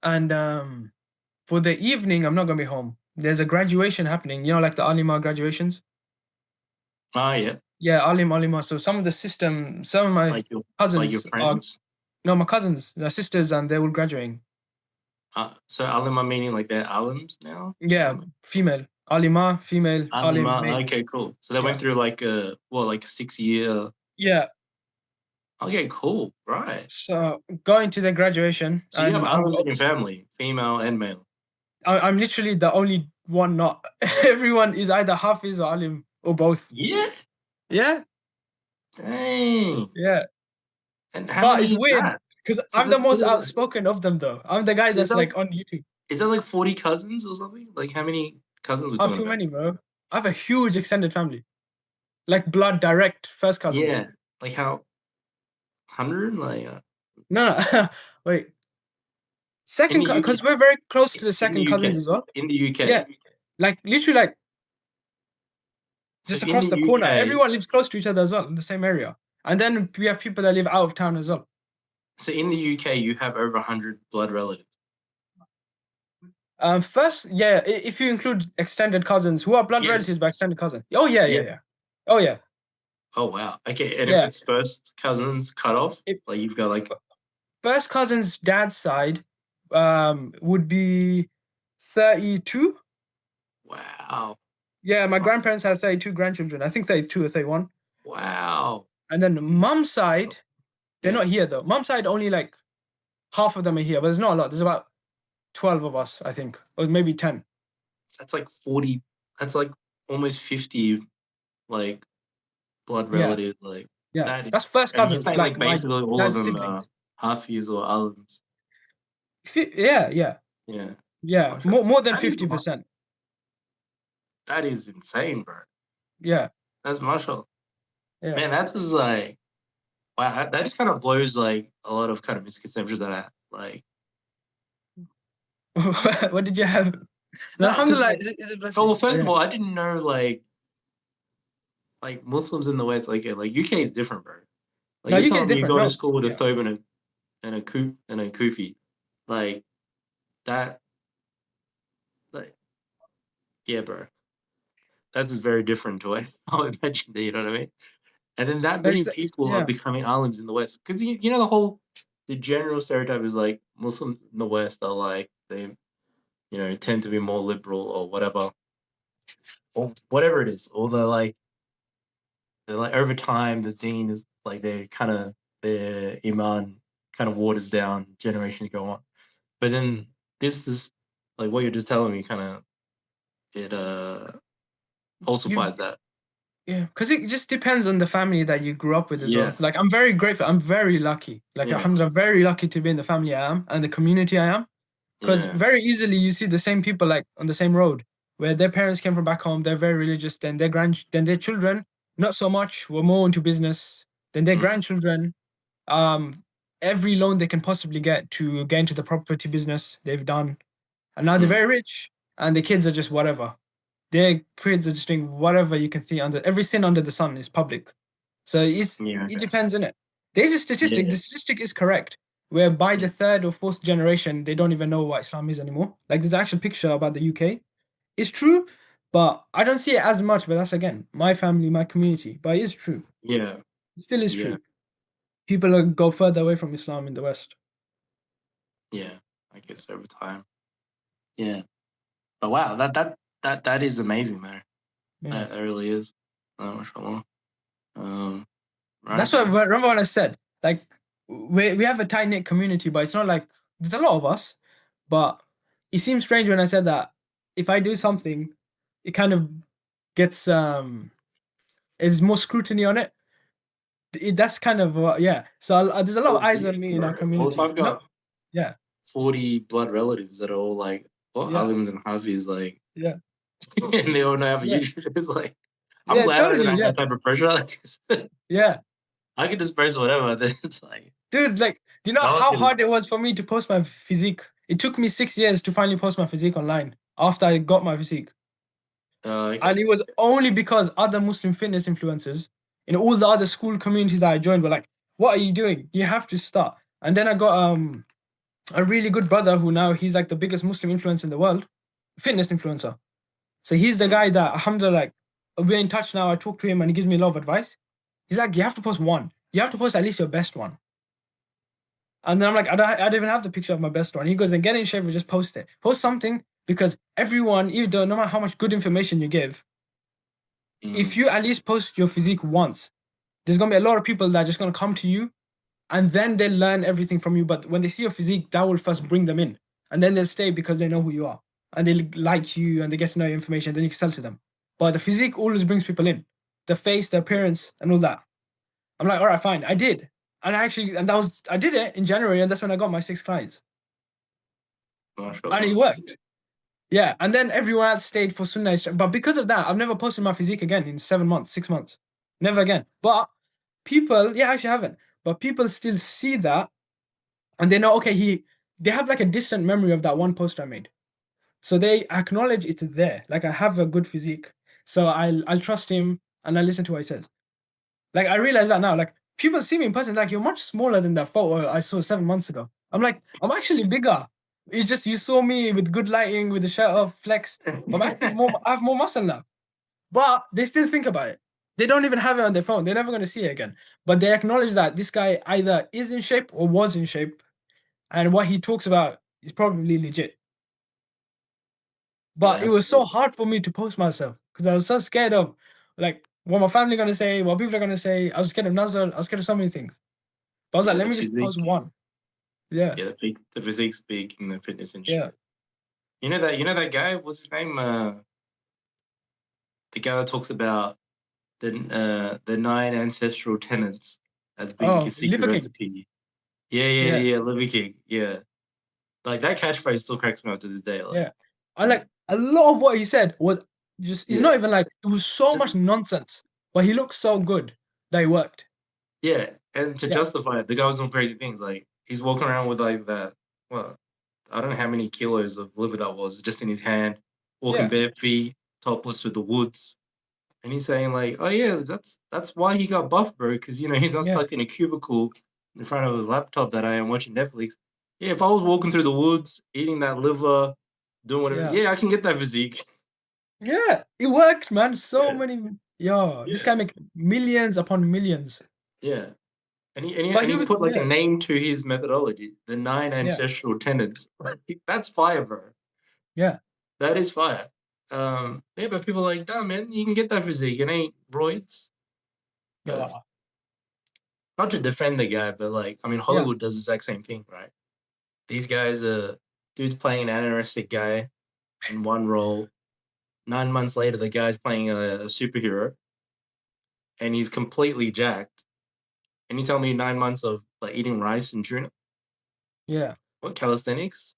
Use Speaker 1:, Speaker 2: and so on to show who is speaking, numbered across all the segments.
Speaker 1: And for the evening, I'm not gonna be home. There's a graduation happening. You know, like the Alima graduations.
Speaker 2: Oh yeah,
Speaker 1: Yeah, Alima. So some of my
Speaker 2: like your
Speaker 1: cousins are
Speaker 2: friends.
Speaker 1: no, my cousins, they're sisters, and they're all graduating.
Speaker 2: So Alima meaning like they're alims now or
Speaker 1: Yeah,
Speaker 2: something.
Speaker 1: female Alima, female Alim,
Speaker 2: Alima.
Speaker 1: male.
Speaker 2: Okay, cool. So they
Speaker 1: Yeah,
Speaker 2: went through like a 6 year.
Speaker 1: yeah.
Speaker 2: Okay, cool. Right.
Speaker 1: So going to the graduation,
Speaker 2: So you have
Speaker 1: and
Speaker 2: alims in your family, female and male.
Speaker 1: I'm literally the only one not. Everyone is either Hafiz or Alim or both.
Speaker 2: Yeah.
Speaker 1: Yeah,
Speaker 2: Dang.
Speaker 1: yeah.
Speaker 2: And how
Speaker 1: But it's
Speaker 2: many is
Speaker 1: weird
Speaker 2: that?
Speaker 1: because
Speaker 2: So
Speaker 1: I'm the
Speaker 2: that,
Speaker 1: most outspoken of them, though. I'm the guy
Speaker 2: so
Speaker 1: that's like on YouTube.
Speaker 2: is that like 40 cousins or something? Like how many cousins we're
Speaker 1: I have
Speaker 2: talking
Speaker 1: too
Speaker 2: about?
Speaker 1: many, bro. I have a huge extended family, like blood direct first cousins.
Speaker 2: Yeah. Like how 100? Like
Speaker 1: No, no. Wait.
Speaker 2: in
Speaker 1: Second,
Speaker 2: the UK.
Speaker 1: because we're very close to the
Speaker 2: In the
Speaker 1: second cousins
Speaker 2: UK.
Speaker 1: as well.
Speaker 2: In the UK.
Speaker 1: Yeah, like literally, like
Speaker 2: So
Speaker 1: just
Speaker 2: in
Speaker 1: across
Speaker 2: the
Speaker 1: the corner.
Speaker 2: UK,
Speaker 1: Everyone lives close to each other as well in the same area. And then we have people that live out of town as well.
Speaker 2: so in the UK, you have over 100 blood relatives.
Speaker 1: First, yeah, if you include extended cousins who are blood
Speaker 2: Yes.
Speaker 1: relatives by extended cousin. Oh yeah, yeah,
Speaker 2: Yeah.
Speaker 1: yeah. Oh yeah,
Speaker 2: Oh wow. Okay. And if
Speaker 1: yeah.
Speaker 2: it's first cousins cut off,
Speaker 1: If,
Speaker 2: like you've got like
Speaker 1: first cousin's dad's side, would be 32.
Speaker 2: wow.
Speaker 1: Yeah, my grandparents have 32 grandchildren. I think 32 or 31.
Speaker 2: Wow.
Speaker 1: And then mum's side, they're
Speaker 2: Yeah.
Speaker 1: not here though. Mum's side only like half of them are here, but there's not a lot. There's about 12 of us, I think, or maybe 10.
Speaker 2: That's like 40. That's like almost 50 like blood
Speaker 1: Yeah,
Speaker 2: relatives. Like
Speaker 1: yeah.
Speaker 2: that is,
Speaker 1: That's first
Speaker 2: and you're
Speaker 1: cousins,
Speaker 2: saying
Speaker 1: like
Speaker 2: like
Speaker 1: my
Speaker 2: basically all of
Speaker 1: dad's
Speaker 2: them are
Speaker 1: siblings.
Speaker 2: Hafis or Alams.
Speaker 1: Yeah, yeah,
Speaker 2: Yeah.
Speaker 1: yeah.
Speaker 2: Mashallah.
Speaker 1: More than
Speaker 2: That is
Speaker 1: 50%.
Speaker 2: that is insane, bro.
Speaker 1: Yeah,
Speaker 2: That's mashallah.
Speaker 1: yeah.
Speaker 2: Man, that's just like wow, that just kind of blows like a lot of kind of misconceptions that I like.
Speaker 1: What did you have? No,
Speaker 2: No, because
Speaker 1: alhamdulillah,
Speaker 2: like
Speaker 1: is a
Speaker 2: well,
Speaker 1: blessing.
Speaker 2: first of
Speaker 1: Yeah.
Speaker 2: all, I didn't know like Muslims in the West, like UK is different, bro. Like
Speaker 1: No,
Speaker 2: you're
Speaker 1: UK is
Speaker 2: telling me you
Speaker 1: different.
Speaker 2: go to
Speaker 1: No.
Speaker 2: school with a
Speaker 1: Yeah.
Speaker 2: thobe and a kufi, like that, like yeah, bro. That's just very different to what I would imagine. You know what I mean? And then that many people are
Speaker 1: Yeah.
Speaker 2: becoming alims in the West because you know the general stereotype is like Muslims in the West are like they tend to be more liberal or whatever it is, or they're like over time the deen is like their iman kind of waters down generations go on. But then this is like what you're just telling me kind of it
Speaker 1: You
Speaker 2: falsifies that.
Speaker 1: Yeah, because it just depends on the family that you grew up with as well.
Speaker 2: Yeah,
Speaker 1: Like I'm very grateful. I'm very lucky. Like
Speaker 2: yeah,
Speaker 1: alhamdulillah, very lucky to be in the family I am and the community I am. Because
Speaker 2: yeah.
Speaker 1: very easily you see the same people like on the same road where their parents came from back home, they're very religious, then their children, not so much, were more into business, then their
Speaker 2: Mm,
Speaker 1: grandchildren, um, every loan they can possibly get to get into the property business they've done. And now they're
Speaker 2: mm.
Speaker 1: very rich and the kids are just whatever. Their kids are just doing whatever you can see under every sin under the sun is public. So
Speaker 2: Yeah,
Speaker 1: it
Speaker 2: okay.
Speaker 1: depends, innit? There's a statistic,
Speaker 2: Yeah,
Speaker 1: the statistic is correct, where by
Speaker 2: yeah,
Speaker 1: the third or fourth generation, they don't even know what Islam is anymore. Like there's an actual picture about the UK. It's true, but I don't see it as much, but that's again my family, my community. But it is true.
Speaker 2: yeah,
Speaker 1: It still is
Speaker 2: yeah,
Speaker 1: true. People go further away from Islam in the West.
Speaker 2: yeah. I guess over time. Yeah. But wow, that is amazing, man.
Speaker 1: Yeah.
Speaker 2: That really is. Mashallah. Right,
Speaker 1: That's what
Speaker 2: man.
Speaker 1: remember what I said. Like we have a tight knit community, but it's not like there's a lot of us. But it seems strange when I said that if I do something, it kind of gets there's more scrutiny on it. That's kind of yeah. So there's a lot of
Speaker 2: Well,
Speaker 1: eyes
Speaker 2: yeah,
Speaker 1: on me in our
Speaker 2: bro. Well, if
Speaker 1: community.
Speaker 2: I've
Speaker 1: No,
Speaker 2: got
Speaker 1: yeah,
Speaker 2: 40 blood relatives that are all like, well,
Speaker 1: yeah,
Speaker 2: Alims and Hafiz, like,
Speaker 1: yeah,
Speaker 2: and they all know how to
Speaker 1: yeah,
Speaker 2: YouTube. It's like, I'm
Speaker 1: yeah. I
Speaker 2: glad I
Speaker 1: told
Speaker 2: don't
Speaker 1: you,
Speaker 2: have
Speaker 1: yeah,
Speaker 2: that type of pressure. Like,
Speaker 1: yeah,
Speaker 2: I can just post whatever. Then it's like,
Speaker 1: dude. Like, do you know
Speaker 2: no one
Speaker 1: how
Speaker 2: can.
Speaker 1: hard it was for me to post my physique? It took me 6 years to finally post my physique online after I got my physique. And
Speaker 2: Okay.
Speaker 1: it was only because other Muslim fitness influencers in all the other school communities that I joined were like, "What are you doing? You have to start." And then I got a really good brother who now he's like the biggest Muslim influencer in the world, fitness influencer. So he's the
Speaker 2: Mm,
Speaker 1: guy that, alhamdulillah, like, we're in touch now. I talk to him and he gives me a lot of advice. He's like, you have to post one. You have to post at least your best one. And then I'm like, I don't even have the picture of my best one. He goes, then get in shape and just post it. Post something because everyone, either no matter how much good information you give, if
Speaker 2: mm,
Speaker 1: you at least post your physique once, there's gonna be a lot of people that are just gonna come to you and then they'll learn everything from you. But when they see your physique, that will first bring them in. And then they'll stay because they know who you are. And they like you and they get to know your information, then you can sell to them. But the physique always brings people in. The face, the appearance, and all that. I'm like, all right, fine. I did. And I did it in January, and that's when I got my 6 clients. And it
Speaker 2: mashallah.
Speaker 1: worked. Yeah. And then everyone else stayed for Sunnah. But because of that, I've never posted my physique again in 7 months, 6 months. Never again. But people, yeah, I actually haven't. But people still see that and they know, okay, they have like a distant memory of that one post I made. So they acknowledge it's there. Like I have a good physique. So I'll trust him and I listen to what he says. Like I realize that now. Like people see me in person, like you're much smaller than that photo I saw 7 months ago. I'm like, I'm actually bigger. It's just you saw me with good lighting, with the shirt off, flexed. I'm actually I have more muscle now. But they still think about it. They don't even have it on their phone. They're never gonna see it again. But they acknowledge that this guy either is in shape or was in shape, and what he talks about is probably legit.
Speaker 2: Yeah,
Speaker 1: But it was so
Speaker 2: absolutely.
Speaker 1: hard for me to post myself because I was so scared of like what my family gonna say, what people are gonna say. I was scared of Nazar. I was scared of so many things. But I was like,
Speaker 2: Yeah,
Speaker 1: let
Speaker 2: the
Speaker 1: me just post
Speaker 2: physique.
Speaker 1: one. Yeah,
Speaker 2: Yeah, the physique's big in the fitness
Speaker 1: yeah.
Speaker 2: industry. You know that guy. What's his name? The guy that talks about the 9 ancestral tenets as being
Speaker 1: Oh,
Speaker 2: his secret
Speaker 1: Liver King.
Speaker 2: recipe. Yeah, yeah,
Speaker 1: Yeah,
Speaker 2: yeah. Livy King. Yeah, like that catchphrase still cracks me up to this day.
Speaker 1: yeah.
Speaker 2: Like,
Speaker 1: I like a lot of what he said was just. It's
Speaker 2: yeah,
Speaker 1: not even like it was so
Speaker 2: just
Speaker 1: much nonsense, but he looked so good that it worked.
Speaker 2: yeah, and to
Speaker 1: Yeah,
Speaker 2: justify it, the guy was doing crazy things. Like he's walking around with like that. Well, I don't know how many kilos of liver that was just in his hand, walking
Speaker 1: yeah,
Speaker 2: bare feet, topless through the woods. And he's saying like, "Oh yeah, that's why he got buff, bro. Because he's not
Speaker 1: yeah,
Speaker 2: stuck in a cubicle in front of a laptop that I am watching Netflix. Yeah, if I was walking through the woods, eating that liver, doing whatever,
Speaker 1: yeah,
Speaker 2: yeah, I can get that physique.
Speaker 1: yeah. It worked, man. So
Speaker 2: Yeah,
Speaker 1: many. Yo, this
Speaker 2: yeah,
Speaker 1: guy make millions upon millions.
Speaker 2: yeah. And he and he,
Speaker 1: But
Speaker 2: and
Speaker 1: he
Speaker 2: he
Speaker 1: was,
Speaker 2: put like a
Speaker 1: yeah,
Speaker 2: name to his methodology, the nine
Speaker 1: yeah,
Speaker 2: ancestral tenets. Like, that's fire, bro.
Speaker 1: yeah.
Speaker 2: That is fire. Yeah, but people are like, nah, man, you can get that physique. It ain't roids. But
Speaker 1: Yeah,
Speaker 2: not to defend the guy, but like, I mean,
Speaker 1: yeah,
Speaker 2: Hollywood does the exact same thing, right? These guys, dude's playing an anorexic guy in one role. 9 months later, the guy's playing a superhero, and he's completely jacked. And you tell me 9 months of like eating rice and tuna?
Speaker 1: yeah.
Speaker 2: What calisthenics?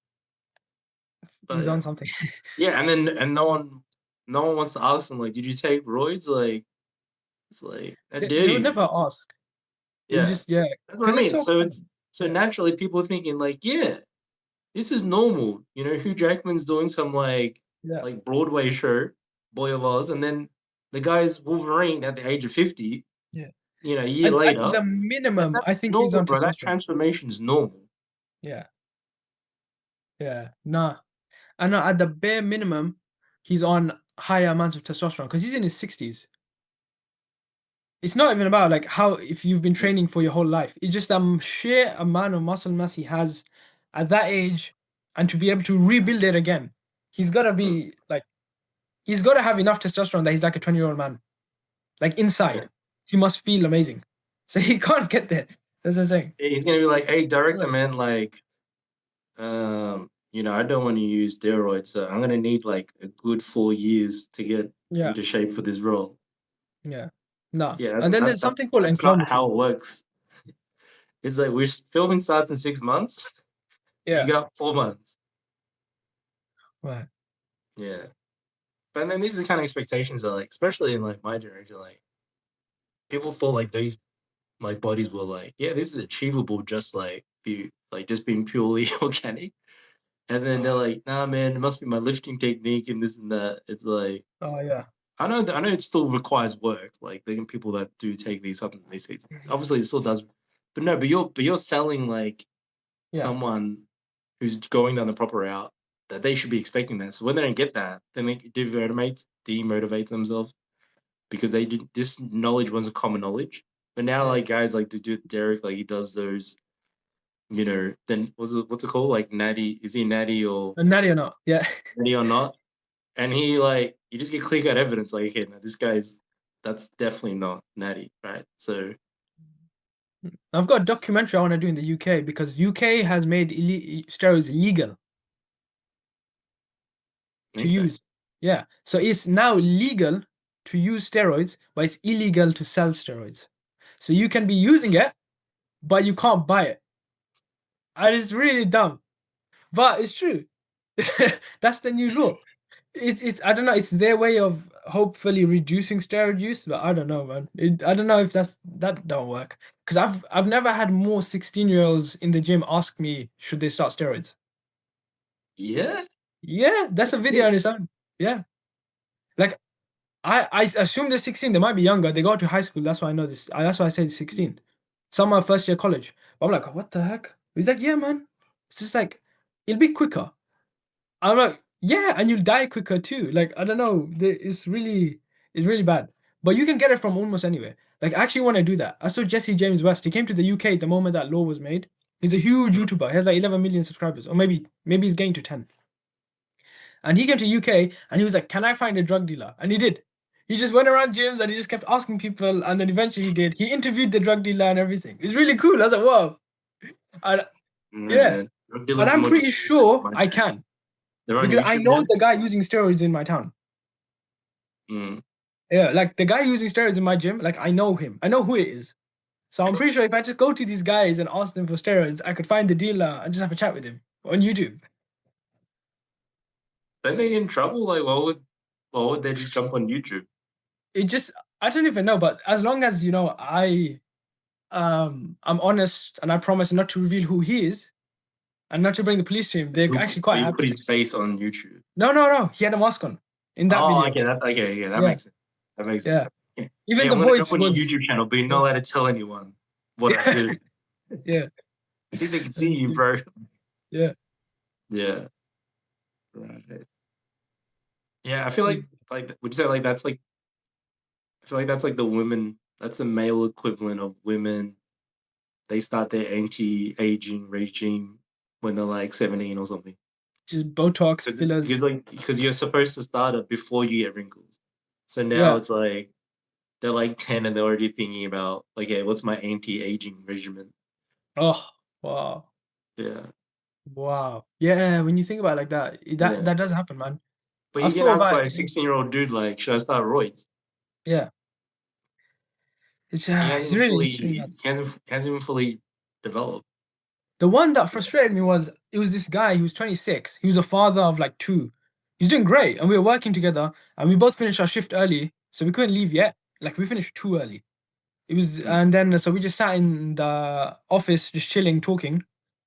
Speaker 1: He's
Speaker 2: But
Speaker 1: on something.
Speaker 2: yeah, and no one wants to ask him like, did you take roids? Like, it's like, I dare
Speaker 1: They would
Speaker 2: you.
Speaker 1: never ask. It
Speaker 2: Yeah,
Speaker 1: just, yeah,
Speaker 2: that's what I
Speaker 1: because it's
Speaker 2: mean.
Speaker 1: so
Speaker 2: So
Speaker 1: common.
Speaker 2: it's so
Speaker 1: Yeah,
Speaker 2: naturally people are thinking like, yeah, this is normal. Hugh Jackman's doing some
Speaker 1: yeah.
Speaker 2: like Broadway show, Boy of Oz, and then the guy's Wolverine at the age of 50.
Speaker 1: Yeah.
Speaker 2: A year
Speaker 1: At
Speaker 2: later,
Speaker 1: the minimum, I
Speaker 2: that's
Speaker 1: think he's
Speaker 2: normal,
Speaker 1: on
Speaker 2: bro. That
Speaker 1: testosterone.
Speaker 2: transformation is normal.
Speaker 1: Yeah. Yeah. Nah. I know at the bare minimum, he's on higher amounts of testosterone because he's in his 60s. It's not even about like how if you've been
Speaker 2: Mm,
Speaker 1: training for your whole life. It's just sheer amount of muscle mass he has at that age, and to be able to rebuild it again, he's gotta
Speaker 2: mm.
Speaker 1: be like he's gotta have enough testosterone that he's like a 20-year-old man. Like
Speaker 2: Yeah.
Speaker 1: inside, he must feel amazing. So he can't get there. That's what I'm saying.
Speaker 2: He's gonna be like, hey, director,
Speaker 1: Yeah.
Speaker 2: man, like, I don't want to use steroids, so I'm gonna need like a good 4 years to get
Speaker 1: Yeah.
Speaker 2: into shape for this role.
Speaker 1: Yeah. No.
Speaker 2: Yeah,
Speaker 1: And then there's something called
Speaker 2: that's not how
Speaker 1: enclomitis.
Speaker 2: it works. It's like we're filming starts in 6 months. You
Speaker 1: Yeah.
Speaker 2: got 4 months.
Speaker 1: Right.
Speaker 2: Yeah. But then these are the kind of expectations that like, especially in like my generation, like people thought like these like bodies were like, yeah, this is achievable just like just being purely organic. And then they're
Speaker 1: Oh,
Speaker 2: like, nah man, it must be my lifting technique and this and that. It's like
Speaker 1: oh yeah.
Speaker 2: I know it still requires work. Like there are people that do take these supplements, they say
Speaker 1: Mhm.
Speaker 2: obviously it still does. But no, but you're selling like
Speaker 1: Yeah.
Speaker 2: someone. who's going down the proper route, that they should be expecting that. So when they don't get that, they demotivate themselves because they did this knowledge wasn't common knowledge. But now
Speaker 1: Yeah.
Speaker 2: like guys like to do Derek, like he does those, then what's it called? Like Natty, is he Natty or
Speaker 1: And Natty or not? Yeah.
Speaker 2: Natty or not? And he like you just get clear cut evidence, like, okay, no, this guy's that's definitely not Natty, right? So
Speaker 1: I've got a documentary I want to do in the UK because UK has made steroids illegal to
Speaker 2: okay.
Speaker 1: use. Yeah. So it's now legal to use steroids, but it's illegal to sell steroids. So you can be using it, but you can't buy it. And it's really dumb. But it's true. That's the new law. It's I don't know, it's their way of hopefully reducing steroid use, but I don't know, man. I don't know if that don't work. Because I've never had more 16-year-olds in the gym ask me should they start steroids.
Speaker 2: Yeah.
Speaker 1: Yeah, that's a video on its own. Yeah. Like I assume they're 16, they might be younger. They go to high school, that's why I know this. That's why I say 16. Some are first year college. But I'm like, what the heck? He's like, yeah, man. It's just like it'll be quicker. I'm like, yeah, and you'll die quicker too. Like, I don't know. It's really bad. But you can get it from almost anywhere. Like, I actually want to do that. I saw Jesse James West. He came to the UK the moment that law was made. He's a huge YouTuber. He has like 11 million subscribers. Or maybe he's getting to 10. And he came to UK and he was like, can I find a drug dealer? And he did. He just went around gyms and he just kept asking people, and then eventually he did. He interviewed the drug dealer and everything. It's really cool. I was like, whoa. And yeah.
Speaker 2: Man. Drug
Speaker 1: And
Speaker 2: dealers are
Speaker 1: I'm
Speaker 2: more
Speaker 1: pretty
Speaker 2: disrespectful in
Speaker 1: sure
Speaker 2: my
Speaker 1: I
Speaker 2: town.
Speaker 1: can.
Speaker 2: They're on
Speaker 1: Because I
Speaker 2: YouTube
Speaker 1: know
Speaker 2: now?
Speaker 1: the guy using steroids in my town.
Speaker 2: Mm.
Speaker 1: Yeah, like the guy using steroids in my gym, like I know him. I know who it is. So I'm pretty sure if I just go to these guys and ask them for steroids, I could find the dealer and just have a chat with him on YouTube.
Speaker 2: Don't they get in trouble? Like, why would they just jump on YouTube?
Speaker 1: It just I don't even know, but as long as I'm honest and I promise not to reveal who he is and not to bring the police to him, they're actually quite
Speaker 2: You put
Speaker 1: happy.
Speaker 2: his face on YouTube.
Speaker 1: No, no, no. He had a mask on in that
Speaker 2: Oh,
Speaker 1: video.
Speaker 2: okay, yeah, that
Speaker 1: Yeah,
Speaker 2: makes sense. That makes sense.
Speaker 1: yeah.
Speaker 2: Yeah,
Speaker 1: Even
Speaker 2: hey,
Speaker 1: the
Speaker 2: I'm gonna jump
Speaker 1: voice
Speaker 2: on your
Speaker 1: was
Speaker 2: YouTube channel, but you're
Speaker 1: yeah.
Speaker 2: not allowed to tell anyone what I do.
Speaker 1: Yeah.
Speaker 2: I think they can see you, bro.
Speaker 1: Yeah.
Speaker 2: Yeah, right. Yeah, I feel like would you say like that's like I feel like that's like the women. That's the male equivalent of women. They start their anti-aging regime when they're like 17 or something.
Speaker 1: Just Botox fillers.
Speaker 2: Because you're supposed to start it before you get wrinkles. So now
Speaker 1: Yeah.
Speaker 2: it's like they're like 10 and they're already thinking about like, hey, what's my anti-aging regimen?
Speaker 1: Oh, wow.
Speaker 2: Yeah,
Speaker 1: Wow. Yeah, when you think about it like that, that
Speaker 2: yeah.
Speaker 1: that does happen, man.
Speaker 2: But you
Speaker 1: I've
Speaker 2: get
Speaker 1: thought
Speaker 2: asked
Speaker 1: about
Speaker 2: by
Speaker 1: it.
Speaker 2: a 16-year-old dude like, should I start roids?
Speaker 1: Yeah. It's
Speaker 2: He
Speaker 1: it's
Speaker 2: hasn't even
Speaker 1: really
Speaker 2: fully
Speaker 1: it's really
Speaker 2: he
Speaker 1: nuts.
Speaker 2: hasn't even fully developed.
Speaker 1: The one that frustrated me was it was this guy, he was 26. He was a father of like two. He's doing great, and we were working together, and we both finished our shift early, so we couldn't leave yet. Like we finished too early. It was,
Speaker 2: Mm.
Speaker 1: and then so we just sat in the office, just chilling, talking,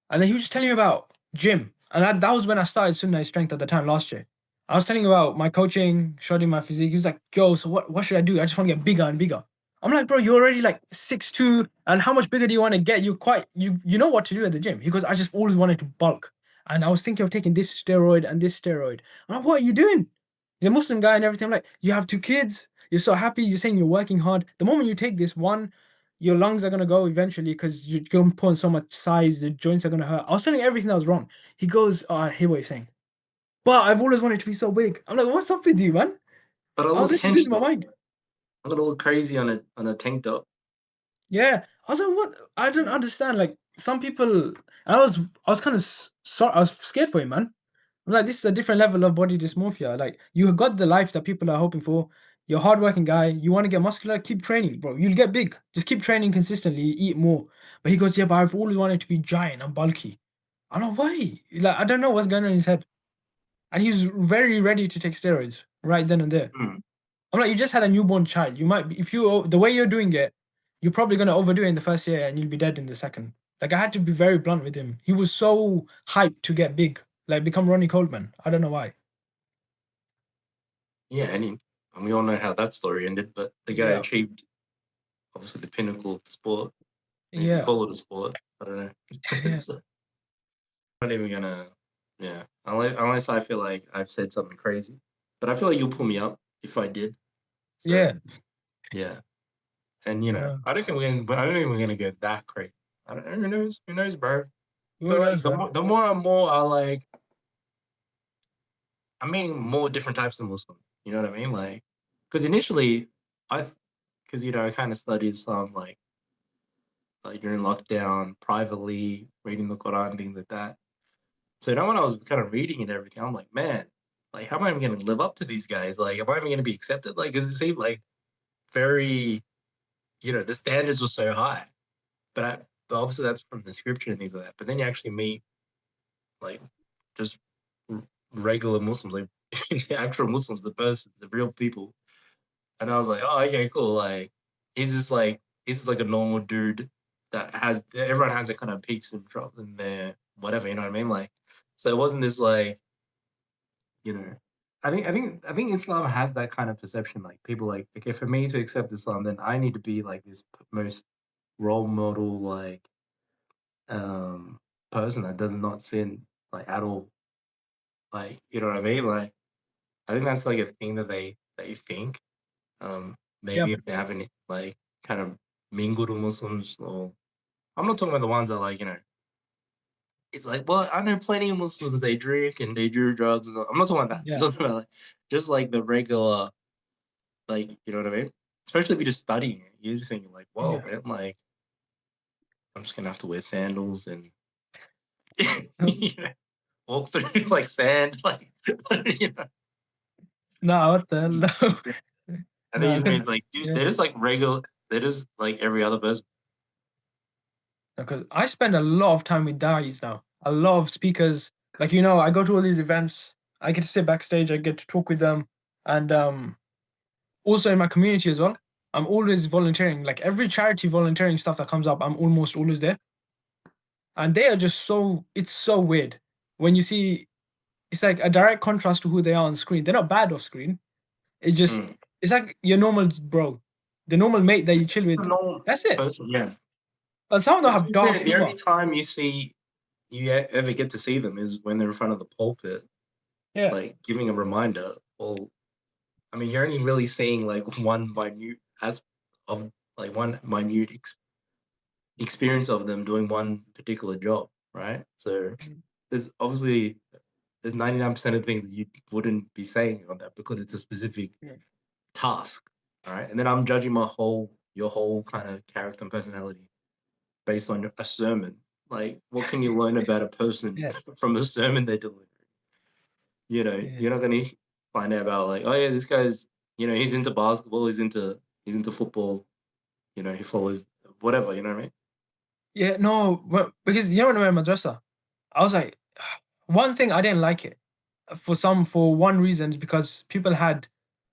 Speaker 1: and then he was just telling me about gym, and that was when I started Sunday Strength at the time last year. I was telling him about my coaching, showed him my physique. He was like, "Yo, so what should I do? I just want to get bigger and bigger." I'm like, "Bro, you're already like 6'2", and how much bigger do you want to get? You know what to do at the gym." He goes, "I just always wanted to bulk, and I was thinking of taking this steroid and this steroid." I'm like, "What are you doing?" He's a Muslim guy and everything. I'm like, "You have two kids. You're so happy. You're saying you're working hard. The moment you take this one, your lungs are gonna go eventually because you're gonna put on so much size. The joints are gonna hurt." I was telling him everything that was wrong. He goes, "Oh, I hear what you're saying, but I've always wanted to be so big." I'm like, "What's up with you, man?"
Speaker 2: But I
Speaker 1: I was
Speaker 2: look
Speaker 1: actually
Speaker 2: hench
Speaker 1: losing my
Speaker 2: though.
Speaker 1: mind.
Speaker 2: I look a little crazy on a tank top.
Speaker 1: Yeah, I was like, "What?" I don't understand. Like some people, I was kind of sorry. I was scared for him, man. I'm like, this is a different level of body dysmorphia. Like you have got the life that people are hoping for. You're a hardworking guy. You want to get muscular. Keep training, bro. You'll get big. Just keep training consistently. Eat more. But he goes, "Yeah, but I've always wanted to be giant and bulky." I don't know why. Like I don't know what's going on in his head. And he's very ready to take steroids right then and there.
Speaker 2: Mm.
Speaker 1: I'm like, you just had a newborn child. You might be, if you the way you're doing it, you're probably gonna overdo it in the first year and you'll be dead in the second. Like I had to be very blunt with him. He was so hyped to get big, like become Ronnie Coleman. I don't know why.
Speaker 2: Yeah, and we all know how that story ended, but the guy
Speaker 1: Yeah,
Speaker 2: achieved obviously the pinnacle of the sport. And if you
Speaker 1: yeah,
Speaker 2: call it a sport, I don't know.
Speaker 1: yeah.
Speaker 2: So not even gonna. Yeah, unless I feel like I've said something crazy, but I feel like you'll pull me up if I did. So
Speaker 1: Yeah.
Speaker 2: yeah, and
Speaker 1: Uh,
Speaker 2: I don't think we're gonna. But I don't think we're gonna go that crazy. I don't. Who knows? Who knows, bro?
Speaker 1: who
Speaker 2: But
Speaker 1: knows,
Speaker 2: like
Speaker 1: man?
Speaker 2: the more and more I like, I mean, more different types of Muslim. You know what I mean? Like, because initially, I, because I kind of studied Islam like during lockdown, privately reading the Quran, things like that. So now when I was kind of reading and everything, I'm like, man, like, how am I even going to live up to these guys? Like, am I even going to be accepted? Like, does it seem like very, the standards were so high, but obviously that's from the scripture and things like that. But then you actually meet like just regular Muslims, like actual Muslims, the person, the real people. And I was like, oh, okay, cool. Like, he's just like a normal dude that everyone has a kind of peaks and drops in their whatever, you know what I mean? Like, so it wasn't this like, you know, I think Islam has that kind of perception. Like people like, okay, for me to accept Islam, then I need to be like this most role model, like um person that does not sin like at all. Like, you know what I mean? Like, I think that's like a thing that they think.
Speaker 1: Yeah.
Speaker 2: Maybe if they haven't like kind of mingled with Muslims, or I'm not talking about the ones that like, it's like, well, I know plenty of Muslims, they drink and they do drugs. I'm not talking about that. I'm
Speaker 1: Yeah.
Speaker 2: talking about like just like the regular, like, you know what I mean? Especially if you're just studying it, you're just thinking like, whoa,
Speaker 1: Yeah.
Speaker 2: man, like I'm just gonna have to wear sandals and walk through like sand, like you know.
Speaker 1: No, what the hell?
Speaker 2: And then
Speaker 1: No,
Speaker 2: you
Speaker 1: because
Speaker 2: mean like, dude,
Speaker 1: yeah,
Speaker 2: they're just like regular, they're just like every other person.
Speaker 1: because I spend a lot of time with dais now. A lot of speakers. Like I go to all these events. I get to sit backstage. I get to talk with them, and also in my community as well. I'm always volunteering. Like every charity volunteering stuff that comes up, I'm almost always there. And they are just so. It's so weird when you see. It's like a direct contrast to who they are on screen. They're not bad off screen. It just.
Speaker 2: Mm.
Speaker 1: It's like your normal bro, the normal mate that you chill
Speaker 2: It's a
Speaker 1: with.
Speaker 2: normal
Speaker 1: That's it.
Speaker 2: person, yeah.
Speaker 1: But some of them
Speaker 2: But to
Speaker 1: have
Speaker 2: be fair,
Speaker 1: dark
Speaker 2: the only
Speaker 1: humor.
Speaker 2: time you ever get to see them is when they're in front of the pulpit,
Speaker 1: Yeah.
Speaker 2: like giving a reminder. Well, I mean, you're only really seeing like one minute as of like one minute experience of them doing one particular job, right? So there's 99% of things that you wouldn't be saying on that because it's a specific
Speaker 1: Yeah.
Speaker 2: task, all right? And then I'm judging your whole kind of character and personality based on a sermon. Like, what can you learn about a person
Speaker 1: Yeah.
Speaker 2: from a sermon they deliver?
Speaker 1: Yeah.
Speaker 2: You're not gonna find out about like, oh yeah, this guy's, he's into basketball, he's into football, he follows whatever, you know what I mean?
Speaker 1: Yeah, no, because when I went to madrasa, I was like, one thing I didn't like it for one reason is because people had